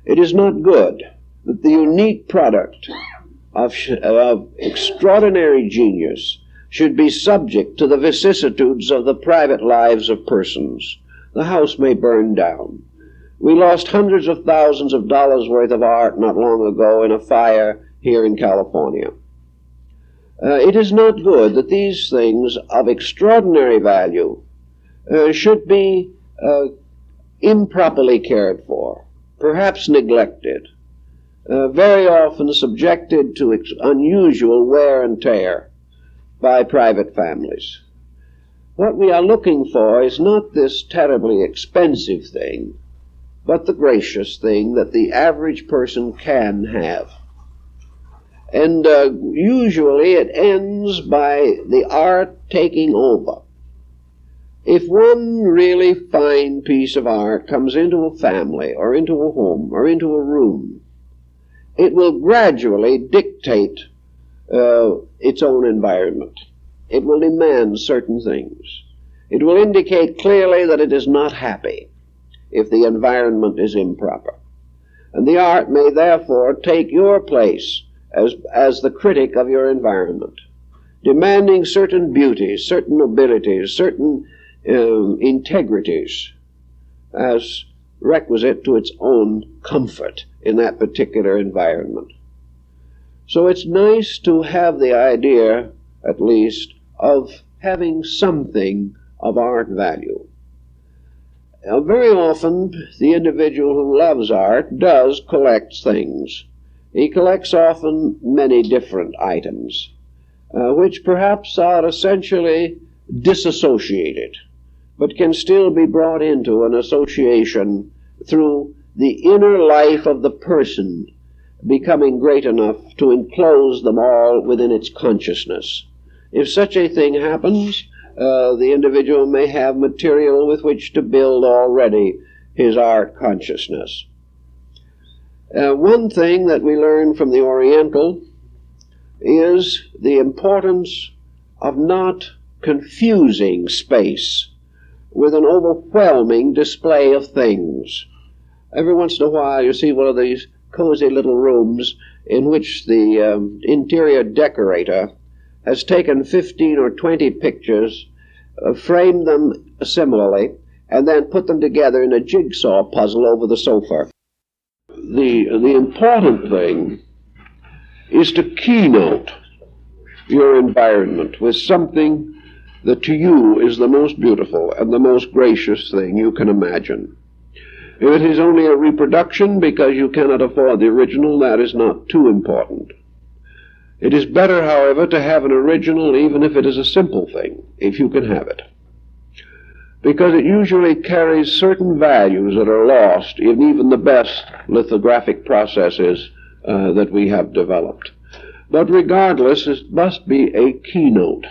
It is not good that the unique product of extraordinary genius should be subject to the vicissitudes of the private lives of persons. The house may burn down. We lost hundreds of thousands of dollars worth of art not long ago in a fire here in California. It is not good that these things of extraordinary value should be improperly cared for, perhaps neglected, very often subjected to unusual wear and tear by private families. What we are looking for is not this terribly expensive thing, but the gracious thing that the average person can have. And usually it ends by the art taking over. If one really fine piece of art comes into a family or into a home or into a room, it will gradually dictate its own environment. It will demand certain things. It will indicate clearly that it is not happy if the environment is improper. And the art may therefore take your place as the critic of your environment, demanding certain beauties, certain nobilities, certain integrities as requisite to its own comfort in that particular environment. So it's nice to have the idea, at least, of having something of art value. Now, very often, the individual who loves art does collect things. He collects often many different items, which perhaps are essentially disassociated, but can still be brought into an association through the inner life of the person becoming great enough to enclose them all within its consciousness. If such a thing happens, the individual may have material with which to build already his art consciousness. One thing that we learn from the Oriental is the importance of not confusing space with an overwhelming display of things. Every once in a while you see one of these cozy little rooms in which the interior decorator has taken 15 or 20 pictures, framed them similarly, and then put them together in a jigsaw puzzle over the sofa. The important thing is to keynote your environment with something that to you is the most beautiful and the most gracious thing you can imagine. If it is only a reproduction because you cannot afford the original, that is not too important. It is better, however, to have an original even if it is a simple thing, if you can have it, because it usually carries certain values that are lost in even the best lithographic processes that we have developed. But regardless, it must be a keynote.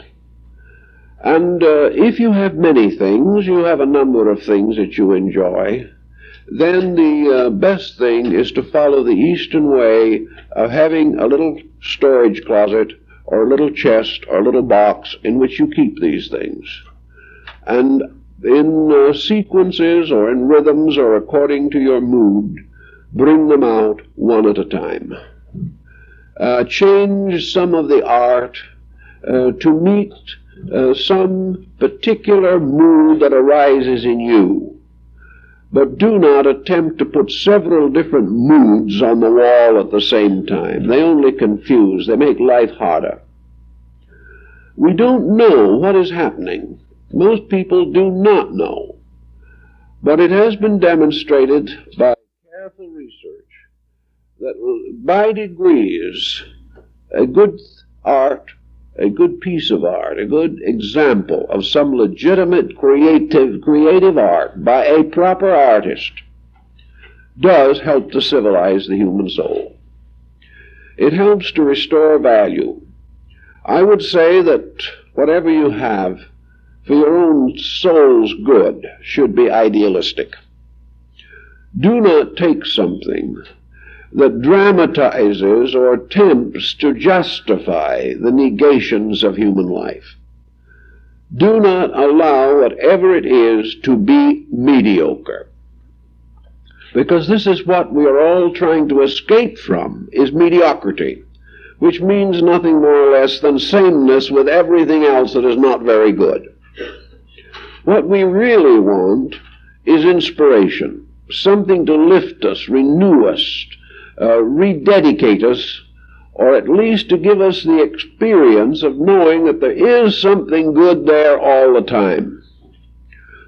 And if you have many things, you have a number of things that you enjoy, then the best thing is to follow the Eastern way of having a little storage closet or a little chest or a little box in which you keep these things. And in sequences or in rhythms or according to your mood, bring them out one at a time. Change some of the art to meet some particular mood that arises in you. But do not attempt to put several different moods on the wall at the same time. They only confuse. They make life harder. We don't know what is happening. Most people do not know. But it has been demonstrated by careful research that by degrees a good art a good piece of art, a good example of some legitimate creative art by a proper artist, does help to civilize the human soul. It helps to restore value. I would say that whatever you have for your own soul's good should be idealistic. Do not take something that dramatizes or attempts to justify the negations of human life. Do not allow whatever it is to be mediocre. Because this is what we are all trying to escape from, is mediocrity, which means nothing more or less than sameness with everything else that is not very good. What we really want is inspiration, something to lift us, renew us, rededicate us, or at least to give us the experience of knowing that there is something good there all the time.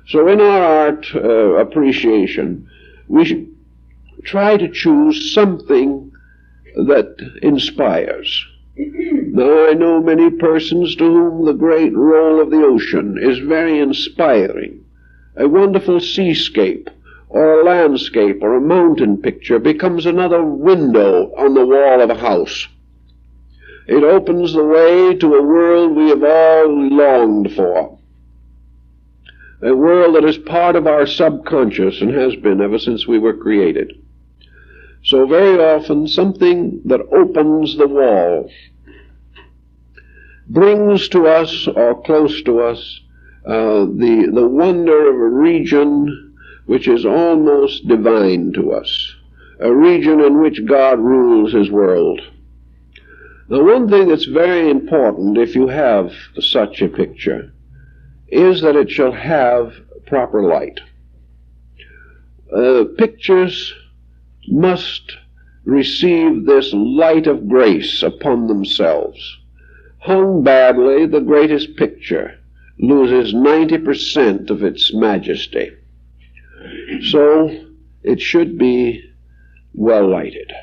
So in our art appreciation, we should try to choose something that inspires. Now, I know many persons to whom the great roll of the ocean is very inspiring. A wonderful seascape, or a landscape, or a mountain picture becomes another window on the wall of a house. It opens the way to a world we have all longed for. A world that is part of our subconscious and has been ever since we were created. So very often something that opens the wall brings to us, or close to us, the wonder of a region which is almost divine to us, a region in which God rules his world. The one thing that's very important if you have such a picture is that it shall have proper light. Pictures must receive this light of grace upon themselves. Hung badly, the greatest picture loses 90% of its majesty. So it should be well lighted.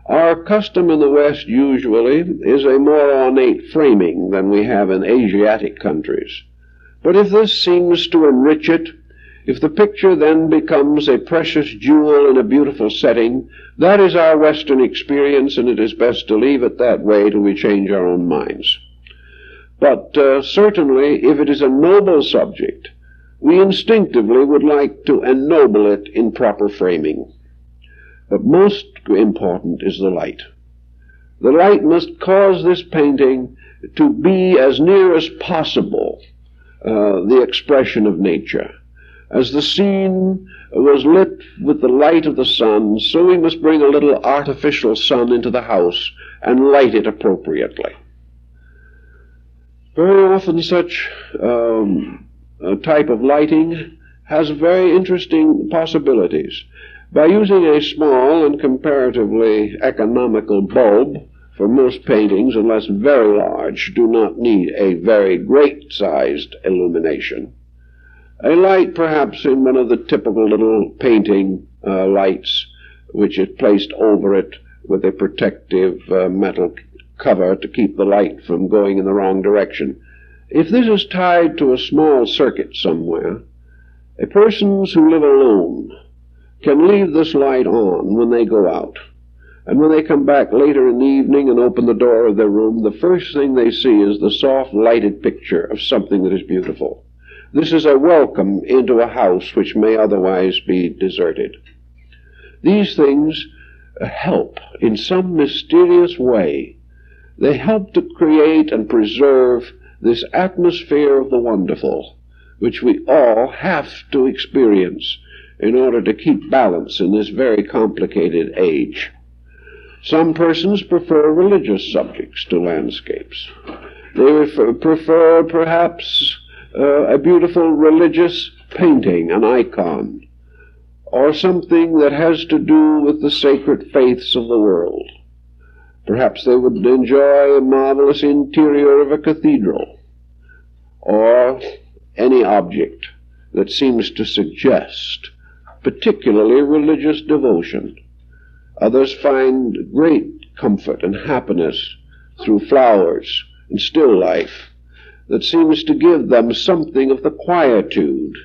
Our custom in the West usually is a more ornate framing than we have in Asiatic countries. But if this seems to enrich it, if the picture then becomes a precious jewel in a beautiful setting, that is our Western experience, and it is best to leave it that way till we change our own minds. But certainly, if it is a noble subject, we instinctively would like to ennoble it in proper framing. But most important is the light. The light must cause this painting to be as near as possible the expression of nature. As the scene was lit with the light of the sun, so we must bring a little artificial sun into the house and light it appropriately. Very often such a type of lighting has very interesting possibilities. By using a small and comparatively economical bulb, for most paintings, unless very large, do not need a very great-sized illumination. A light perhaps in one of the typical little painting lights, which is placed over it with a protective metal cover to keep the light from going in the wrong direction. If this is tied to a small circuit somewhere, persons who live alone can leave this light on when they go out. And when they come back later in the evening and open the door of their room, the first thing they see is the soft lighted picture of something that is beautiful. This is a welcome into a house which may otherwise be deserted. These things help in some mysterious way. They help to create and preserve this atmosphere of the wonderful, which we all have to experience in order to keep balance in this very complicated age. Some persons prefer religious subjects to landscapes. They prefer perhaps a beautiful religious painting, an icon, or something that has to do with the sacred faiths of the world. Perhaps they would enjoy a marvelous interior of a cathedral, or any object that seems to suggest particularly religious devotion. Others find great comfort and happiness through flowers and still life that seems to give them something of the quietude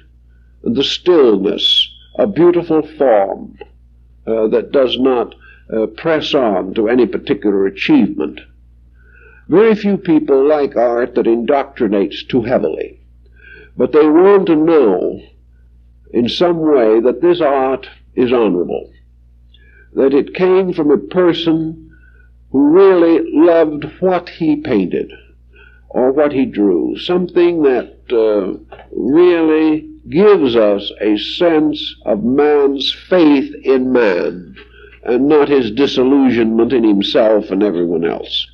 and the stillness, a beautiful form that does not press on to any particular achievement. Very few people like art that indoctrinates too heavily, but they want to know in some way that this art is honorable, that it came from a person who really loved what he painted or what he drew, something that really gives us a sense of man's faith in man and not his disillusionment in himself and everyone else.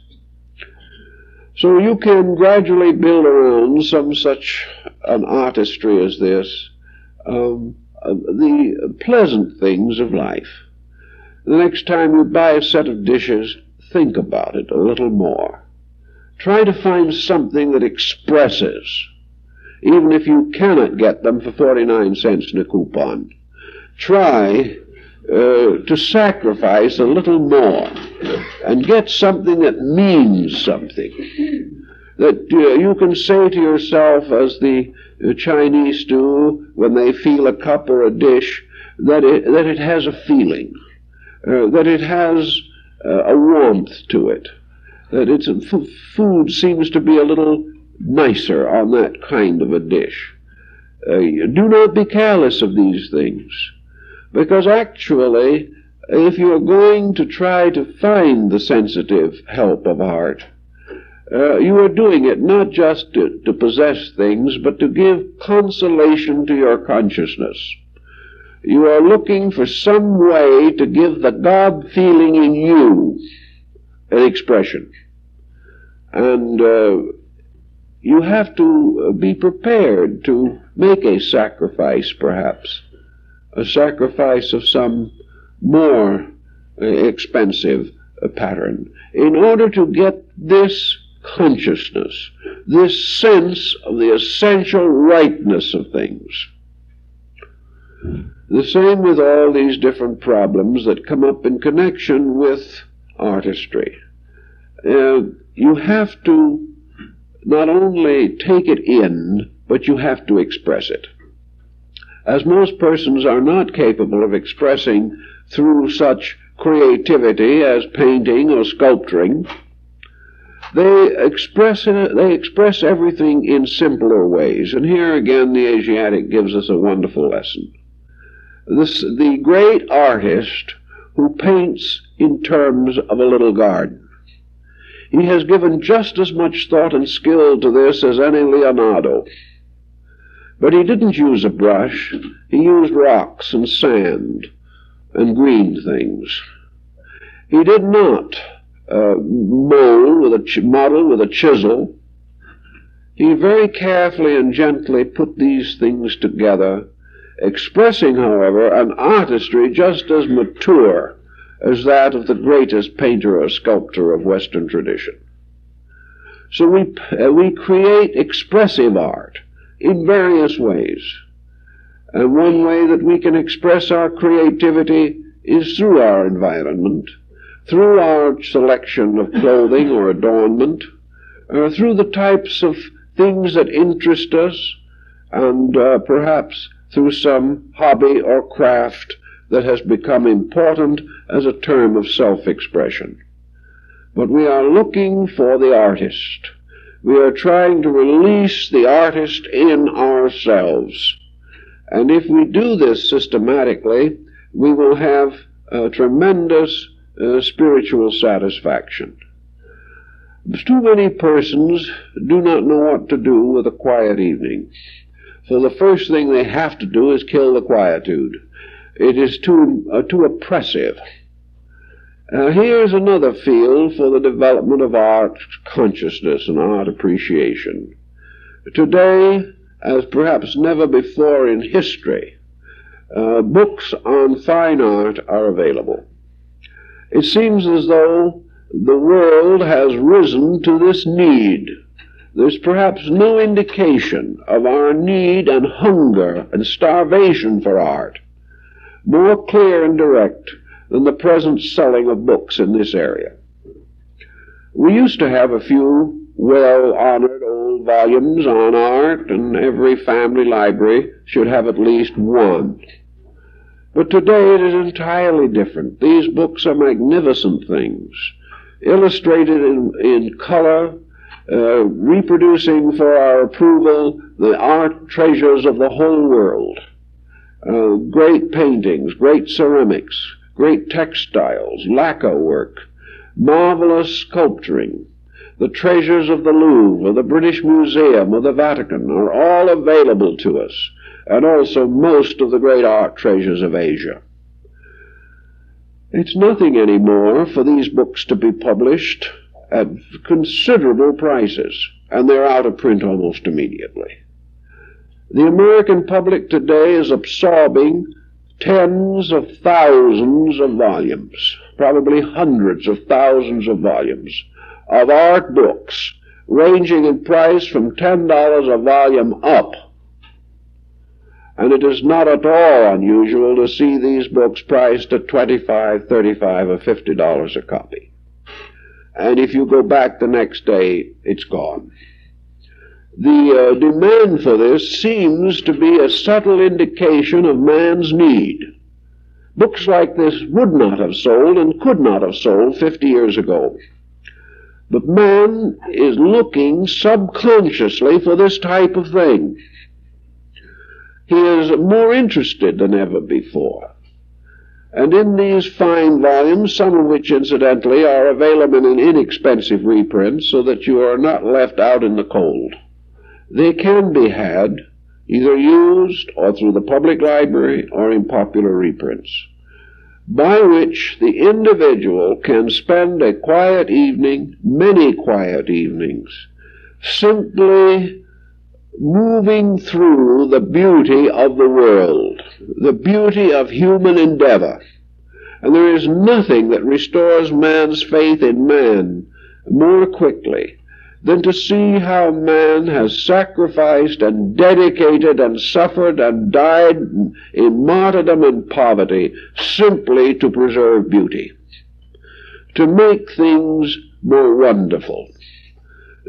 So you can gradually build around some such an artistry as this, the pleasant things of life. The next time you buy a set of dishes, think about it a little more. Try to find something that expresses, even if you cannot get them for 49 cents in a coupon. Try to sacrifice a little more and get something that means something, that you can say to yourself, as the Chinese do when they feel a cup or a dish, that it has a feeling, that it has a warmth to it, that its food seems to be a little nicer on that kind of a dish. Do not be careless of these things, because actually, if you are going to try to find the sensitive help of art, you are doing it not just to possess things, but to give consolation to your consciousness. You are looking for some way to give the God feeling in you an expression. And you have to be prepared to make a sacrifice, perhaps, a sacrifice of some more expensive pattern, in order to get this consciousness, this sense of the essential rightness of things. The same with all these different problems that come up in connection with artistry. You have to not only take it in, but you have to express it. As most persons are not capable of expressing through such creativity as painting or sculpturing, they express everything in simpler ways. And here again the Asiatic gives us a wonderful lesson. The great artist who paints in terms of a little garden, he has given just as much thought and skill to this as any Leonardo. But he didn't use a brush. He used rocks and sand and green things. He did not model with a chisel. He very carefully and gently put these things together, expressing, however, an artistry just as mature as that of the greatest painter or sculptor of Western tradition. So we create expressive art in various ways. And one way that we can express our creativity is through our environment, through our selection of clothing or adornment, or through the types of things that interest us, and perhaps through some hobby or craft that has become important as a term of self-expression. But we are looking for the artist. We are trying to release the artist in ourselves. And if we do this systematically, we will have a tremendous spiritual satisfaction. Too many persons do not know what to do with a quiet evening. So the first thing they have to do is kill the quietude. It is too oppressive. Here's another field for the development of art consciousness and art appreciation. Today, as perhaps never before in history, books on fine art are available. It seems as though the world has risen to this need. There's perhaps no indication of our need and hunger and starvation for art more clear and direct than the present selling of books in this area. We used to have a few well-honored old volumes on art, and every family library should have at least one. But today it is entirely different. These books are magnificent things, illustrated in color, reproducing for our approval the art treasures of the whole world. Great paintings, great ceramics, great textiles, lacquer work, marvelous sculpturing. The treasures of the Louvre, of the British Museum, of the Vatican are all available to us, and also most of the great art treasures of Asia. It's nothing anymore for these books to be published at considerable prices, and they're out of print almost immediately. The American public today is absorbing tens of thousands of volumes, probably hundreds of thousands of volumes, of art books, ranging in price from $10 a volume up. And it is not at all unusual to see these books priced at $25, $35, or $50 a copy. And if you go back the next day, it's gone. The demand for this seems to be a subtle indication of man's need. Books like this would not have sold and could not have sold 50 years ago. But man is looking subconsciously for this type of thing. He is more interested than ever before. And in these fine volumes, some of which incidentally are available in inexpensive reprints so that you are not left out in the cold, they can be had either used or through the public library or in popular reprints, by which the individual can spend a quiet evening, many quiet evenings, simply moving through the beauty of the world, the beauty of human endeavor. And there is nothing that restores man's faith in man more quickly than to see how man has sacrificed and dedicated and suffered and died in martyrdom and poverty simply to preserve beauty, to make things more wonderful,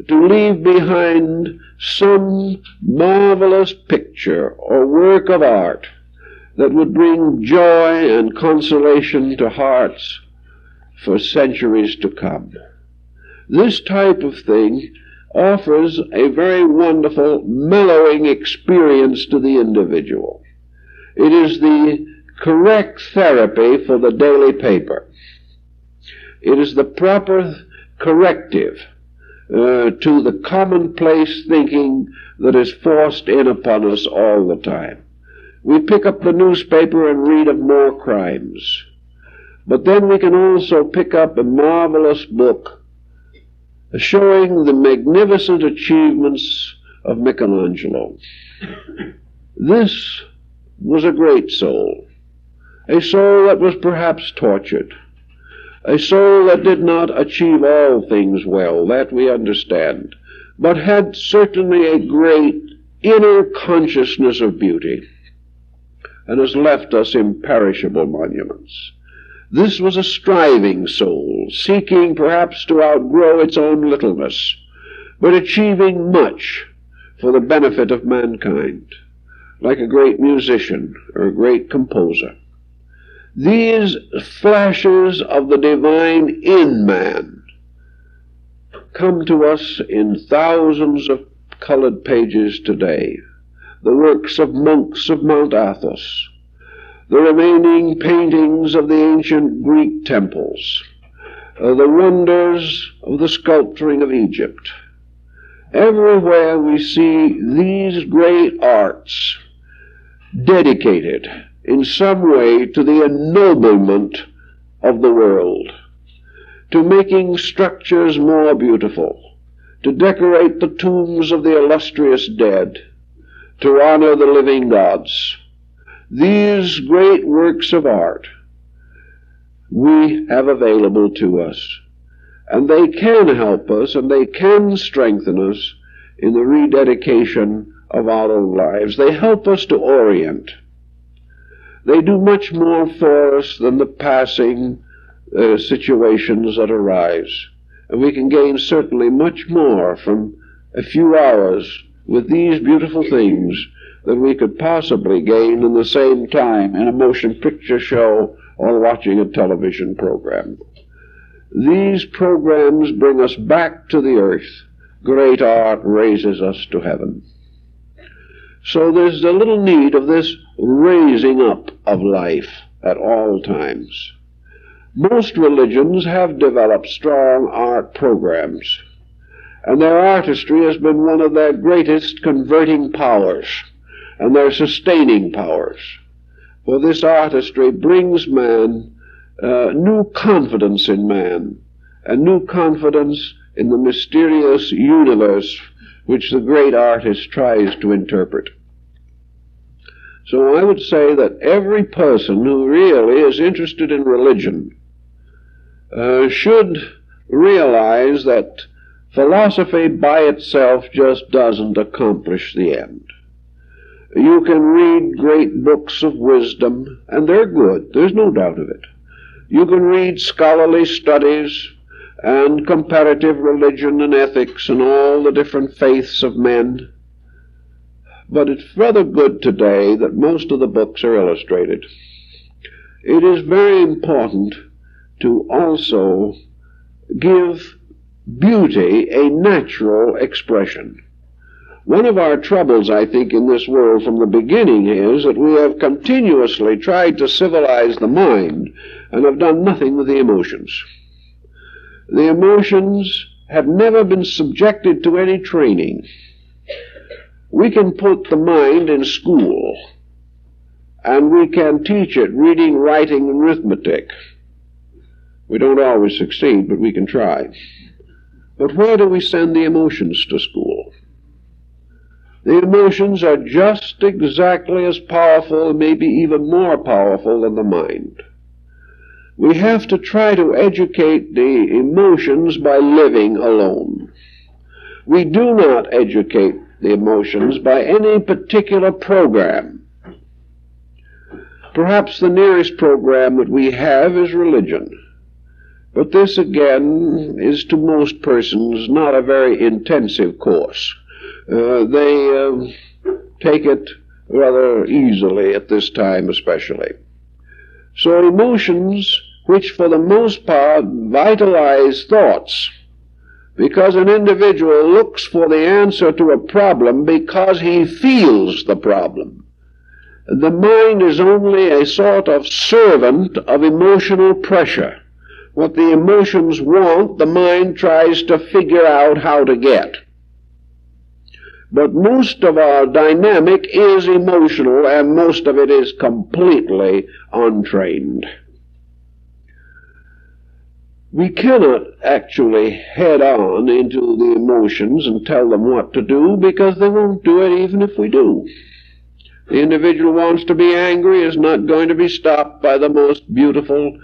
to leave behind some marvelous picture or work of art that would bring joy and consolation to hearts for centuries to come. This type of thing offers a very wonderful mellowing experience to the individual. It is the correct therapy for the daily paper. It is the proper corrective to the commonplace thinking that is forced in upon us all the time. We pick up the newspaper and read of more crimes. But then we can also pick up a marvelous book showing the magnificent achievements of Michelangelo. This was a great soul, a soul that was perhaps tortured, a soul that did not achieve all things well, that we understand, but had certainly a great inner consciousness of beauty, and has left us imperishable monuments. This was a striving soul, seeking perhaps to outgrow its own littleness, but achieving much for the benefit of mankind, like a great musician or a great composer. These flashes of the divine in man come to us in thousands of colored pages today. The works of monks of Mount Athos, the remaining paintings of the ancient Greek temples, the wonders of the sculpturing of Egypt. Everywhere we see these great arts dedicated in some way to the ennoblement of the world, to making structures more beautiful, to decorate the tombs of the illustrious dead, to honor the living gods. These great works of art we have available to us, and they can help us and they can strengthen us in the rededication of our own lives. They help us to orient. They do much more for us than the passing situations that arise. And we can gain certainly much more from a few hours with these beautiful things than we could possibly gain in the same time in a motion picture show or watching a television program. These programs bring us back to the earth. Great art raises us to heaven. So there's a little need of this raising up of life at all times. Most religions have developed strong art programs, and their artistry has been one of their greatest converting powers and their sustaining powers. For this artistry brings man new confidence in man, and new confidence in the mysterious universe which the great artist tries to interpret. So I would say that every person who really is interested in religion should realize that philosophy by itself just doesn't accomplish the end. You can read great books of wisdom, and they're good, there's no doubt of it. You can read scholarly studies and comparative religion and ethics and all the different faiths of men. But it's rather good today that most of the books are illustrated. It is very important to also give beauty a natural expression. One of our troubles, I think, in this world from the beginning is that we have continuously tried to civilize the mind and have done nothing with the emotions. The emotions have never been subjected to any training. We can put the mind in school, and we can teach it reading, writing, and arithmetic. We don't always succeed, but we can try. But where do we send the emotions to school? The emotions are just exactly as powerful, maybe even more powerful than the mind. We have to try to educate the emotions by living alone. We do not educate the emotions by any particular program. Perhaps the nearest program that we have is religion. But this, again, is to most persons not a very intensive course. They take it rather easily at this time especially. So emotions, which for the most part vitalize thoughts, because an individual looks for the answer to a problem because he feels the problem. The mind is only a sort of servant of emotional pressure. What the emotions want, the mind tries to figure out how to get. But most of our dynamic is emotional, and most of it is completely untrained. We cannot actually head on into the emotions and tell them what to do, because they won't do it even if we do. The individual wants to be angry is not going to be stopped by the most beautiful,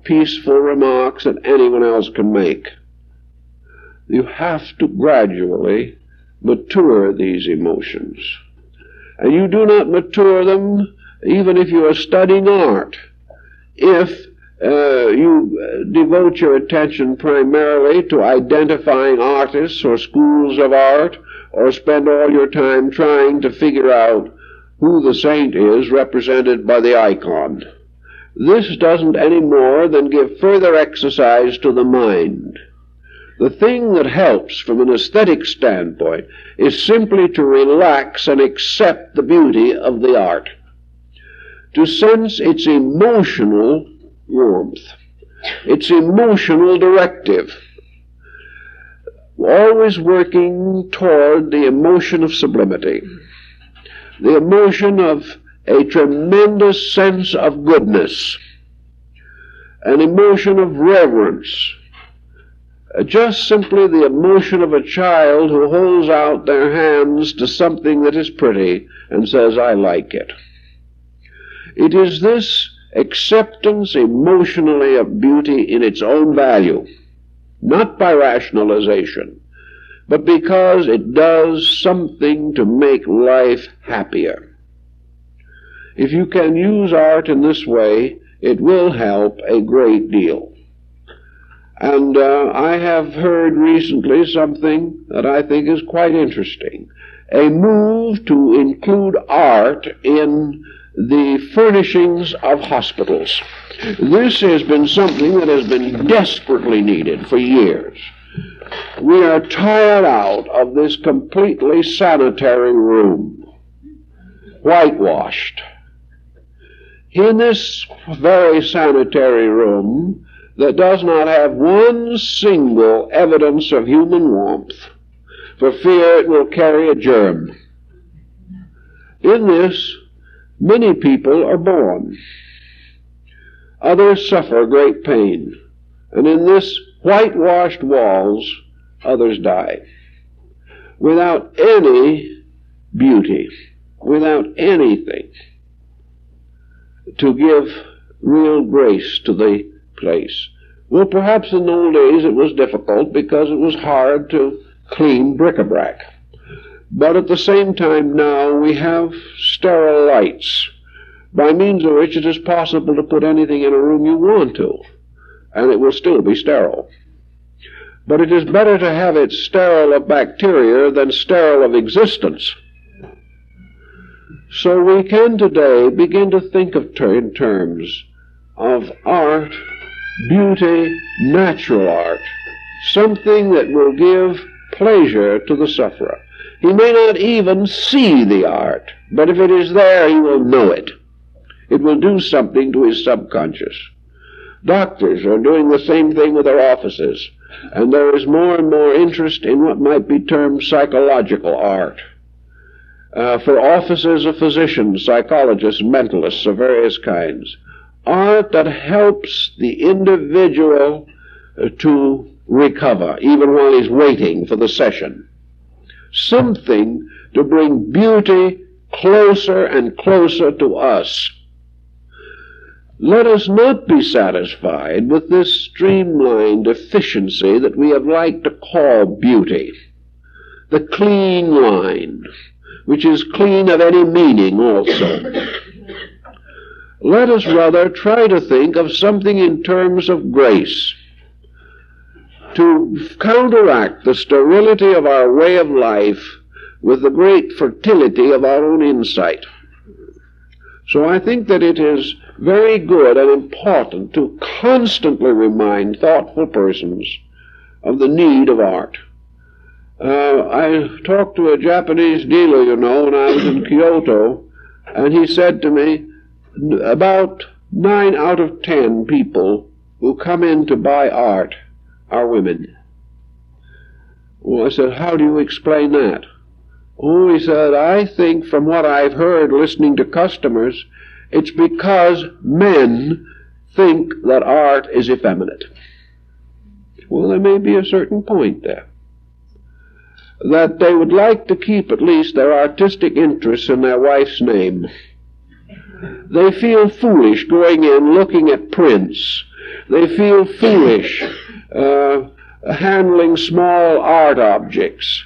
peaceful remarks that anyone else can make. You have to gradually mature these emotions. And you do not mature them even if you are studying art. If you devote your attention primarily to identifying artists or schools of art, or spend all your time trying to figure out who the saint is represented by the icon. This doesn't any more than give further exercise to the mind. The thing that helps from an aesthetic standpoint is simply to relax and accept the beauty of the art, to sense its emotional warmth, its emotional directive, always working toward the emotion of sublimity, the emotion of a tremendous sense of goodness, an emotion of reverence, just simply the emotion of a child who holds out their hands to something that is pretty and says, "I like it." It is this acceptance emotionally of beauty in its own value, not by rationalization, but because it does something to make life happier. If you can use art in this way, it will help a great deal. And I have heard recently something that I think is quite interesting. A move to include art in the furnishings of hospitals. This has been something that has been desperately needed for years. We are tired out of this completely sanitary room, whitewashed. In this very sanitary room that does not have one single evidence of human warmth, for fear it will carry a germ. In this, many people are born. Others suffer great pain. And in this whitewashed walls, others die. Without any beauty, without anything to give real grace to the place. Well, perhaps in the old days it was difficult because it was hard to clean bric-a-brac. But at the same time now we have sterile lights, by means of which it is possible to put anything in a room you want to, and it will still be sterile. But it is better to have it sterile of bacteria than sterile of existence. So we can today begin to think of in terms of art, beauty, natural art, something that will give pleasure to the sufferer. He may not even see the art, but if it is there, he will know it. It will do something to his subconscious. Doctors are doing the same thing with their offices, and there is more and more interest in what might be termed psychological art. For offices of physicians, psychologists, mentalists of various kinds, art that helps the individual to recover, even while he's waiting for the session. Something to bring beauty closer and closer to us. Let us not be satisfied with this streamlined efficiency that we have liked to call beauty. The clean line, which is clean of any meaning also. Let us rather try to think of something in terms of grace, to counteract the sterility of our way of life with the great fertility of our own insight. So I think that it is very good and important to constantly remind thoughtful persons of the need of art. I talked to a Japanese dealer, when I was in Kyoto, and he said to me, about 9 out of 10 people who come in to buy art are women. Well, I said, how do you explain that? Oh, he said, I think from what I've heard listening to customers, it's because men think that art is effeminate. Well, there may be a certain point there. That they would like to keep at least their artistic interests in their wife's name. They feel foolish going in looking at prints. They feel foolish handling small art objects.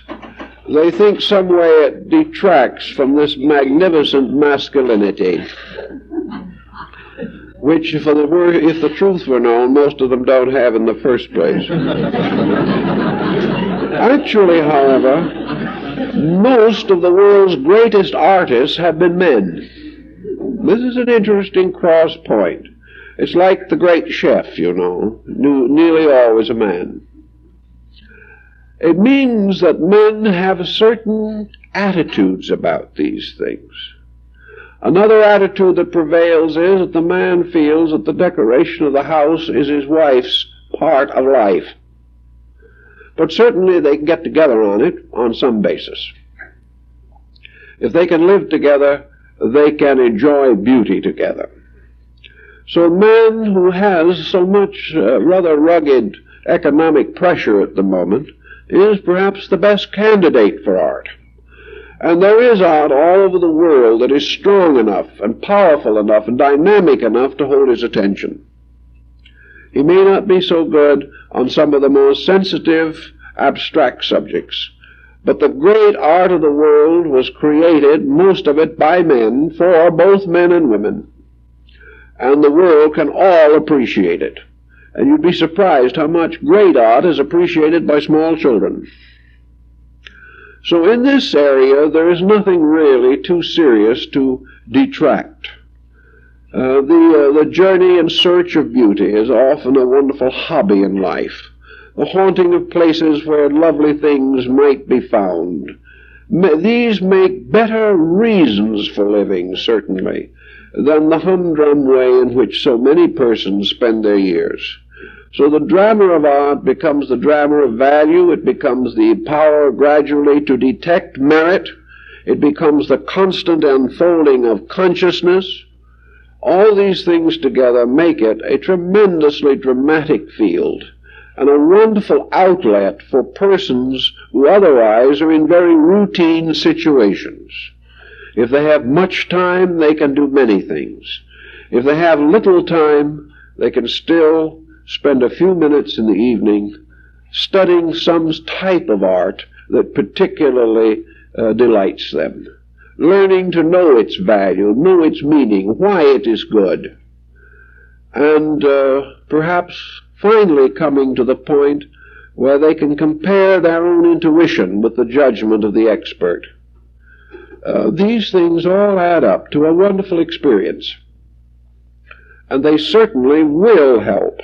They think some way it detracts from this magnificent masculinity, which, if the truth were known, most of them don't have in the first place. Actually, however, most of the world's greatest artists have been men. This is an interesting cross point. It's like the great chef, nearly always a man. It means that men have certain attitudes about these things. Another attitude that prevails is that the man feels that the decoration of the house is his wife's part of life. But certainly they can get together on it on some basis. If they can live together, they can enjoy beauty together. So a man who has so much rather rugged economic pressure at the moment is perhaps the best candidate for art. And there is art all over the world that is strong enough and powerful enough and dynamic enough to hold his attention. He may not be so good on some of the most sensitive, abstract subjects, but the great art of the world was created, most of it by men, for both men and women. And the world can all appreciate it. And you'd be surprised how much great art is appreciated by small children. So in this area, there is nothing really too serious to detract. The journey in search of beauty is often a wonderful hobby in life. The haunting of places where lovely things might be found. These make better reasons for living, certainly, than the humdrum way in which so many persons spend their years. So the drama of art becomes the drama of value. It becomes the power gradually to detect merit. It becomes the constant unfolding of consciousness. All these things together make it a tremendously dramatic field and a wonderful outlet for persons who otherwise are in very routine situations. If they have much time, they can do many things. If they have little time, they can still spend a few minutes in the evening studying some type of art that particularly delights them, learning to know its value, know its meaning, why it is good, and perhaps finally coming to the point where they can compare their own intuition with the judgment of the expert. These things all add up to a wonderful experience, and they certainly will help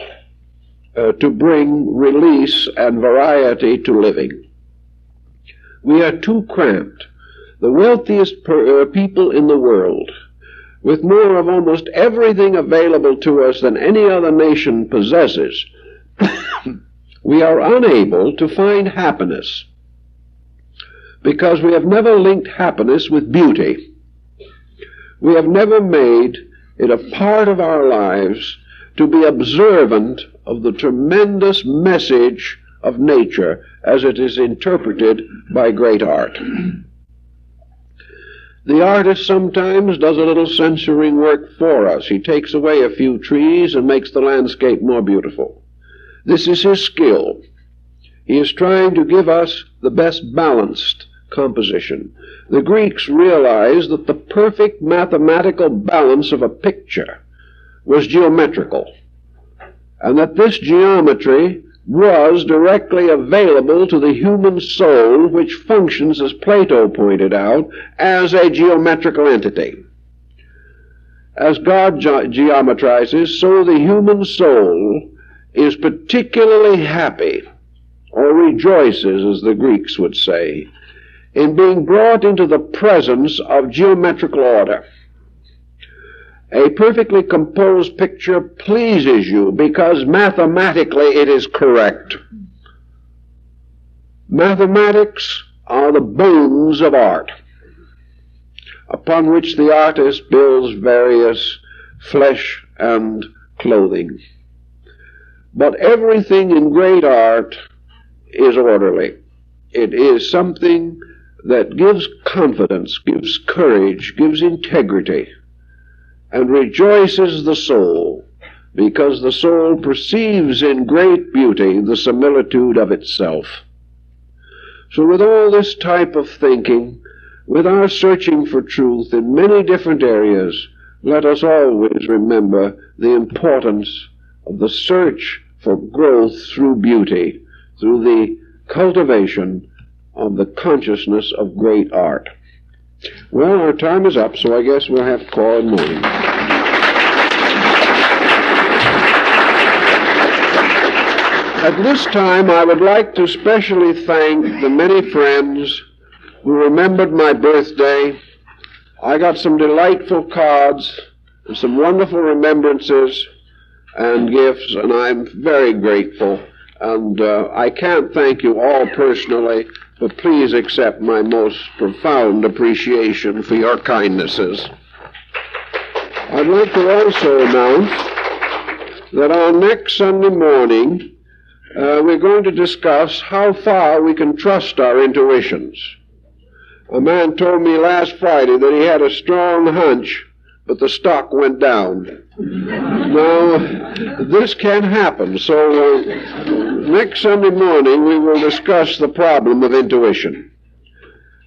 to bring release and variety to living. We are too cramped. The wealthiest people in the world, with more of almost everything available to us than any other nation possesses, we are unable to find happiness because we have never linked happiness with beauty. We have never made it a part of our lives to be observant of the tremendous message of nature as it is interpreted by great art. The artist sometimes does a little censoring work for us. He takes away a few trees and makes the landscape more beautiful. This is his skill. He is trying to give us the best balanced composition. The Greeks realized that the perfect mathematical balance of a picture was geometrical, and that this geometry was directly available to the human soul, which functions, as Plato pointed out, as a geometrical entity. As God geometrizes, so the human soul is particularly happy, or rejoices, as the Greeks would say, in being brought into the presence of geometrical order. A perfectly composed picture pleases you because mathematically it is correct. Mathematics are the bones of art, upon which the artist builds various flesh and clothing. But everything in great art is orderly. It is something that gives confidence, gives courage, gives integrity, and rejoices the soul, because the soul perceives in great beauty the similitude of itself. So with all this type of thinking, with our searching for truth in many different areas, let us always remember the importance of the search for growth through beauty, through the cultivation of the consciousness of great art. Well, our time is up, so I guess we'll have to call it morning. At this time, I would like to specially thank the many friends who remembered my birthday. I got some delightful cards and some wonderful remembrances and gifts, and I'm very grateful. And I can't thank you all personally, but please accept my most profound appreciation for your kindnesses. I'd like to also announce that on next Sunday morning, we're going to discuss how far we can trust our intuitions. A man told me last Friday that he had a strong hunch, but the stock went down. Now, this can happen, so next Sunday morning we will discuss the problem of intuition.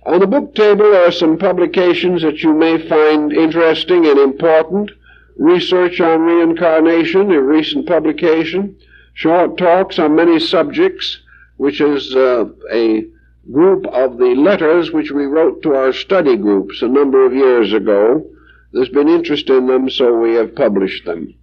On the book table are some publications that you may find interesting and important. Research on Reincarnation, a recent publication. Short Talks on Many Subjects, which is a group of the letters which we wrote to our study groups a number of years ago. There's been interest in them, so we have published them.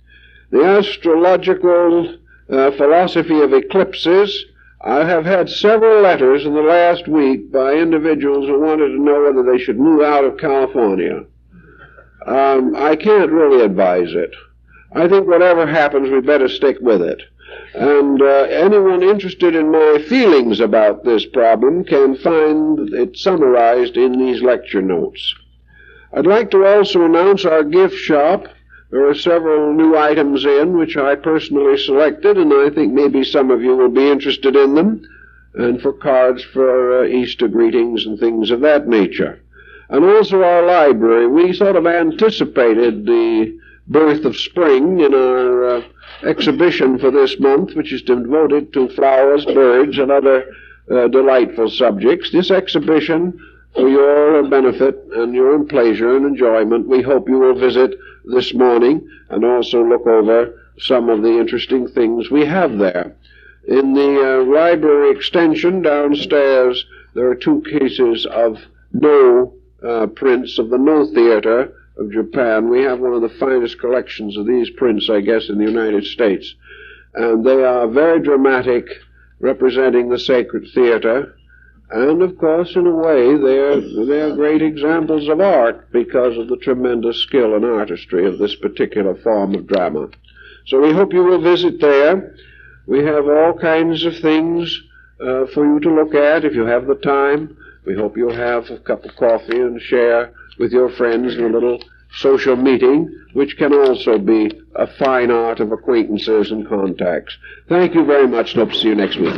The Astrological Philosophy of Eclipses. I have had several letters in the last week by individuals who wanted to know whether they should move out of California. I can't really advise it. I think whatever happens, we better stick with it. And anyone interested in my feelings about this problem can find it summarized in these lecture notes. I'd like to also announce our gift shop. There are several new items in which I personally selected, and I think maybe some of you will be interested in them, and for cards for Easter greetings and things of that nature. And also our library. We sort of anticipated the birth of spring in our exhibition for this month, which is devoted to flowers, birds, and other delightful subjects. This exhibition, for your benefit and your pleasure and enjoyment, we hope you will visit this morning and also look over some of the interesting things we have there. In the library extension downstairs, there are 2 cases of No prints of the No Theater of Japan. We have one of the finest collections of these prints, I guess, in the United States. And they are very dramatic, representing the sacred theater. And, of course, in a way, they are great examples of art because of the tremendous skill and artistry of this particular form of drama. So we hope you will visit there. We have all kinds of things for you to look at if you have the time. We hope you'll have a cup of coffee and share with your friends in a little social meeting, which can also be a fine art of acquaintances and contacts. Thank you very much, and hope to see you next week.